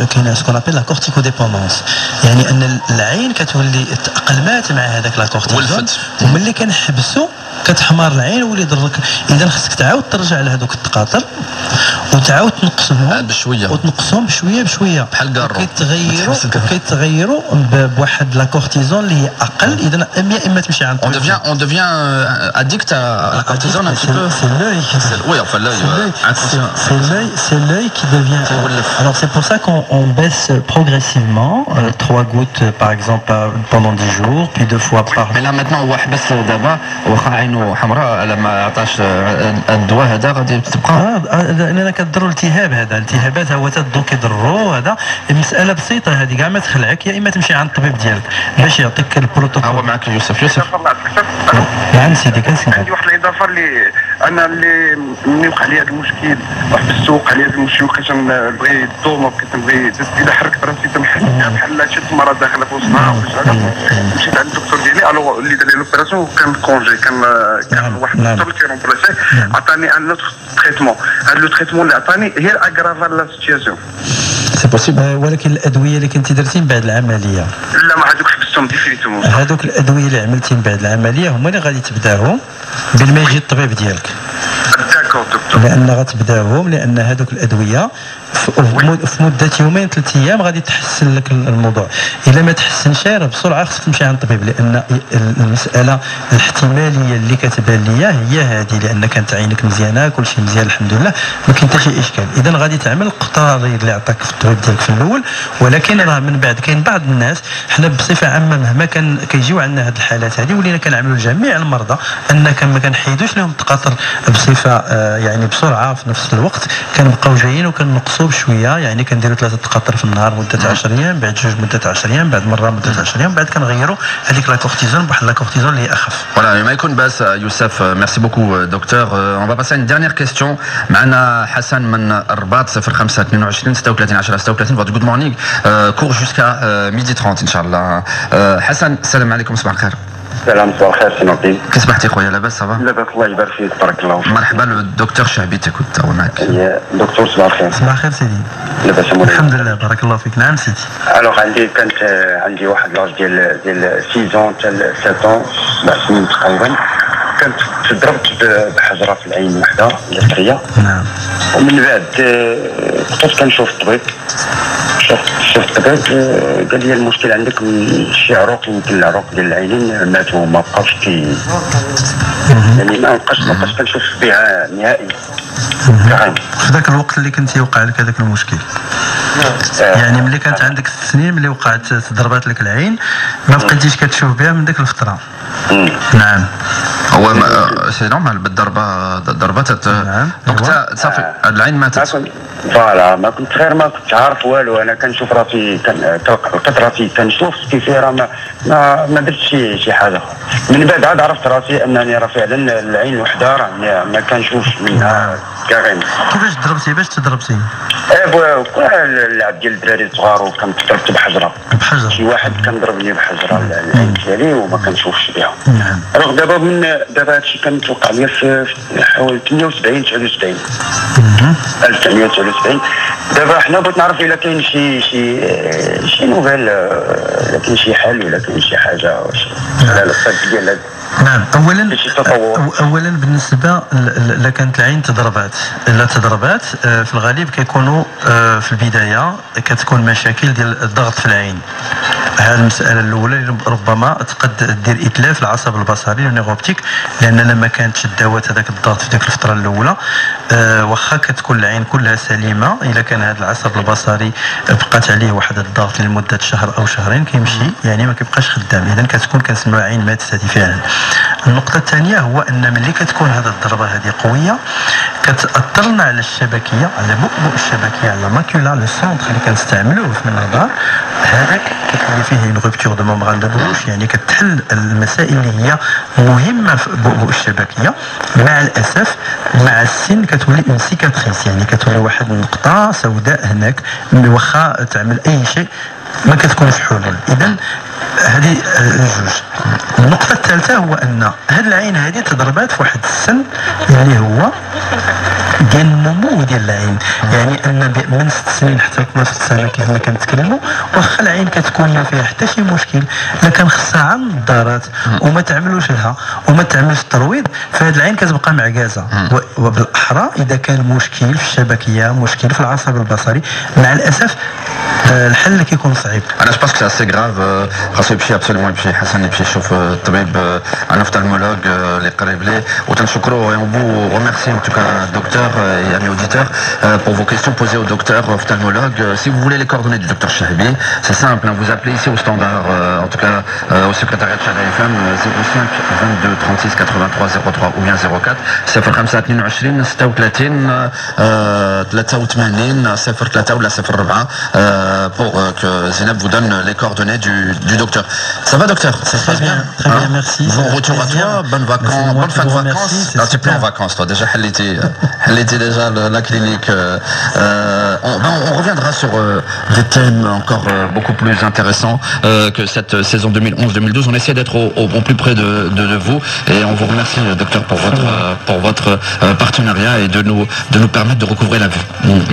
كاين سكون ابل لا كورتيكو ديبوندونس، يعني ان العين كتولي تاقلمات مع هذاك لا كورتيزون، وملي كنحبسوا كتحمر العين ويولي يضرك. اذا خصك تعاود ترجع لهذوك التقاطر وتعاود تنقصهم بشويه وتنقصهم بشويه بشويه بحال كارو كيتغيروا بواحد لا كورتيزون اللي هي اقل. اذا يا اما تمشي عند on devient addict à la cortisone un petit peu. C'est l'œil. Oui, enfin l'œil. C'est l'œil qui devient. Alors c'est pour ça qu'on baisse progressivement 3 gouttes par exemple pendant 10 jours, puis 2 fois par. Mais là maintenant هو حبس دابا واخا عينه حمراء لما عطاش الدواء هذا غادي تبقى. لان كضروا الالتهاب، هذا الالتهابات هو تدو كيضروا. هذا المساله بسيطه هذه كاع ما تخلعك، يا اما تمشي عند الطبيب ديالك باش يعطيك البروتوكول. هو معك يوسف. نعم سيدي كنسمع. عندي واحد الاضافه اللي انا اللي ملي وقع لي هذا المشكل واحد السوق على هذا المشكل كنبغي الضوء، كنبغي اذا حركت راسي تنحس بحال شفت مرض داخله في وسطها مشيت عند الدكتور ديالي الو اللي دار لي لوبيراسيون كان كونجي كان واحد الدكتور اللي كيرومبلاسي عطاني ان اوتر تريتمون. هذا لو تريتمون اللي عطاني هي الاغرافا لا سيتياسيون. سي بوسيبل. ولكن الادويه اللي كنتي درتين بعد العمليه لا ما هذوك حبستهم ديفينيتومون. هذوك الادويه اللي عملتين بعد العمليه هما اللي غادي تبداهم بين ما يجي الطبيب ديالك. داكور دكتور. لان غتبداوهم، لان هذوك الادويه في مده 2 3 ايام غادي تحسن لك الموضوع. الا ما تحسنش راه بسرعه خصك تمشي عند الطبيب، لان المساله الاحتماليه اللي كتبان ليا هي هذه، لان كانت عينك مزيانه كل شيء مزيان الحمد لله ما كاين حتى شي اشكال. اذا غادي تعمل القطاري اللي عطاك في الطبيب ديالك في الاول، ولكن راه من بعد كاين بعض الناس حنا بصفه عامه مهما كان كيجيو عندنا هذه الحالات هذه ولينا كنعملوا لجميع المرضى ان ما كنحيدوش لهم التقاطر بصفه يعني بسرعه في نفس الوقت، كنبقاو جايين وكنقصوا بشويه. يعني كنديروا 3 تقاطر في النهار مده 10 ايام، بعد 2 مده 10 ايام، بعد مره مده 10 ايام، بعد كنغيروا هذيك لا كورتيزون بواحد لا كورتيزون اللي هي اخف. Voilà, ما يكون باس يوسف. ميرسي بوكو دكتور. On va passer à une dernière question. معنا حسن من الرباط 05 22 36 10 36. Votre good morning court jusqu'à 12h30 ان شاء الله. حسن السلام عليكم، صباح الخير. السلام صباح الخير سي نوطي. كي صبحتي خويا؟ لاباس صافا؟ لاباس الله يبارك فيك بارك الله فيك. مرحبا الدكتور شعبي تيكوت هو معك. دكتور صباح الخير. صباح الخير سيدي. لاباس مولاي؟ الحمد لله بارك الله فيك. نعم سيدي. الوغ عندي واحد لاج ديال 6 حتى 7 7 سنين تقريبا. كنت تضربت بحجره في العين وحده يسريه. نعم. ومن بعد كنت كنشوف الطبيب. شفت الطبيب قال لي المشكل عندك شي عروق، يمكن العروق ديال العينين ماتوا ما بقاوش يعني ما بقاش كنشوف بها نهائي. في ذاك الوقت اللي كنتي وقع لك هذاك المشكل يعني ملي كانت عندك 6 سنين ملي وقعت تضربات لك العين ما بقيتيش كتشوف بها من ديك الفتره. نعم هو سي نورمال بالضربات دونك صافي العين ماتت. فوالا ما كنت خير ما كنت عارف والو. انا كنشوف راسي لقيت راسي كنشوف كيفي راه ما درتش شي حاجه. من بعد عاد عرفت راسي انني راه فعلا العين وحده راه ما كنشوفش منها كاغين. كيفاش ضربتي؟ باش تضربتي؟ اللعب ديال الدراري الصغار وكنت ضربت بحجره. شي واحد كان ضربني بحجره العين ديالي وما كنشوفش بها. نعم. رغم دابا هادشي كان توقع لي في حوالي 78 79 1979. دابا حنا بغيت نعرف الا كاين شي نوفيل، الا كاين شي حل ولا كاين شي حاجه على الصد ديال هذا. نعم. اولا بالنسبه لا كانت العين تضربات في الغالب كيكونوا في البدايه كتكون مشاكل ديال الضغط في العين. هذه المساله الاولى اللي ربما تقد دير اتلاف العصب البصري والنيغوبتيك، لان لما كانتش الدوات هذاك الضغط في ديك الفتره الاولى واخا كتكون العين كلها سليمه، الا كان هذا العصب البصري بقات عليه واحد الضغط لمده شهر او شهرين كيمشي يعني ما كيبقاش خدام. اذا كتكون كنسميوها عين ماتت هذه فعلا. النقطه الثانيه هو ان ملي كتكون هذه الضربه هذه قويه كتاثرنا على الشبكيه، على بؤبؤ الشبكيه، على ماكولا لو سونتر اللي كنستعملوه في النظر. هذاك كتولي فيه اون روبتور دو ممبران دو بوش، يعني كتحل المسائل اللي هي مهمه في بؤبؤ الشبكيه. مع الاسف مع السن كتولي اون سيكاتريس، يعني كتولي واحد النقطه سوداء هناك واخا تعمل اي شيء ما كتكونش حلول. اذا هذه جوج. النقطه الثالثه هو ان هذه العين هذه تضربات في واحد السن اللي هو ديال النمو ديال العين، يعني ان من 6 سنين حتى 12 سنه كيف ما كنتكلموا، واخا العين كتكون ما فيها حتى شي مشكل، لكن خصها عن النظارات وما تعملوش لها وما تعملش الترويض، فهاد العين كتبقى معكازه. وبالاحرى اذا كان مشكل في الشبكيه، مشكل في العصب البصري، مع الاسف الحل كيكون صعيب. انا جو باسكو سي اسي غراف، خاصو يمشي ابسوليومون، يمشي حسن يمشي يشوف الطبيب ان اوفثالمولوج اللي قريب ليه. وتنشكروا et on vous remercie en tout cas docteur et amis auditeurs pour vos questions posées au docteur ophtalmologue. Si vous voulez les coordonnées du docteur Chahbi, c'est simple, vous appelez ici au standard, en tout cas au secrétariat de Shada FM 05 22 36 83 03 ou bien 04 05 22 36 83 03 ولا 04 pour que Zineb vous donne les coordonnées du docteur. Ça va docteur? Ça se passe bien? Très bien, merci. Bon retour à toi, bonnes vacances, bonne fin de vacances. Alors tu es plein en vacances toi, déjà حليتي déjà la clinique. On reviendra sur des thèmes encore beaucoup plus intéressants que cette saison 2011-2012. On essaie d'être au plus près de vous et on vous remercie docteur pour votre partenariat et de nous permettre de recouvrer la vue.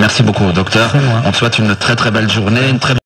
Merci beaucoup docteur. On te souhaite une très très belle journée, une très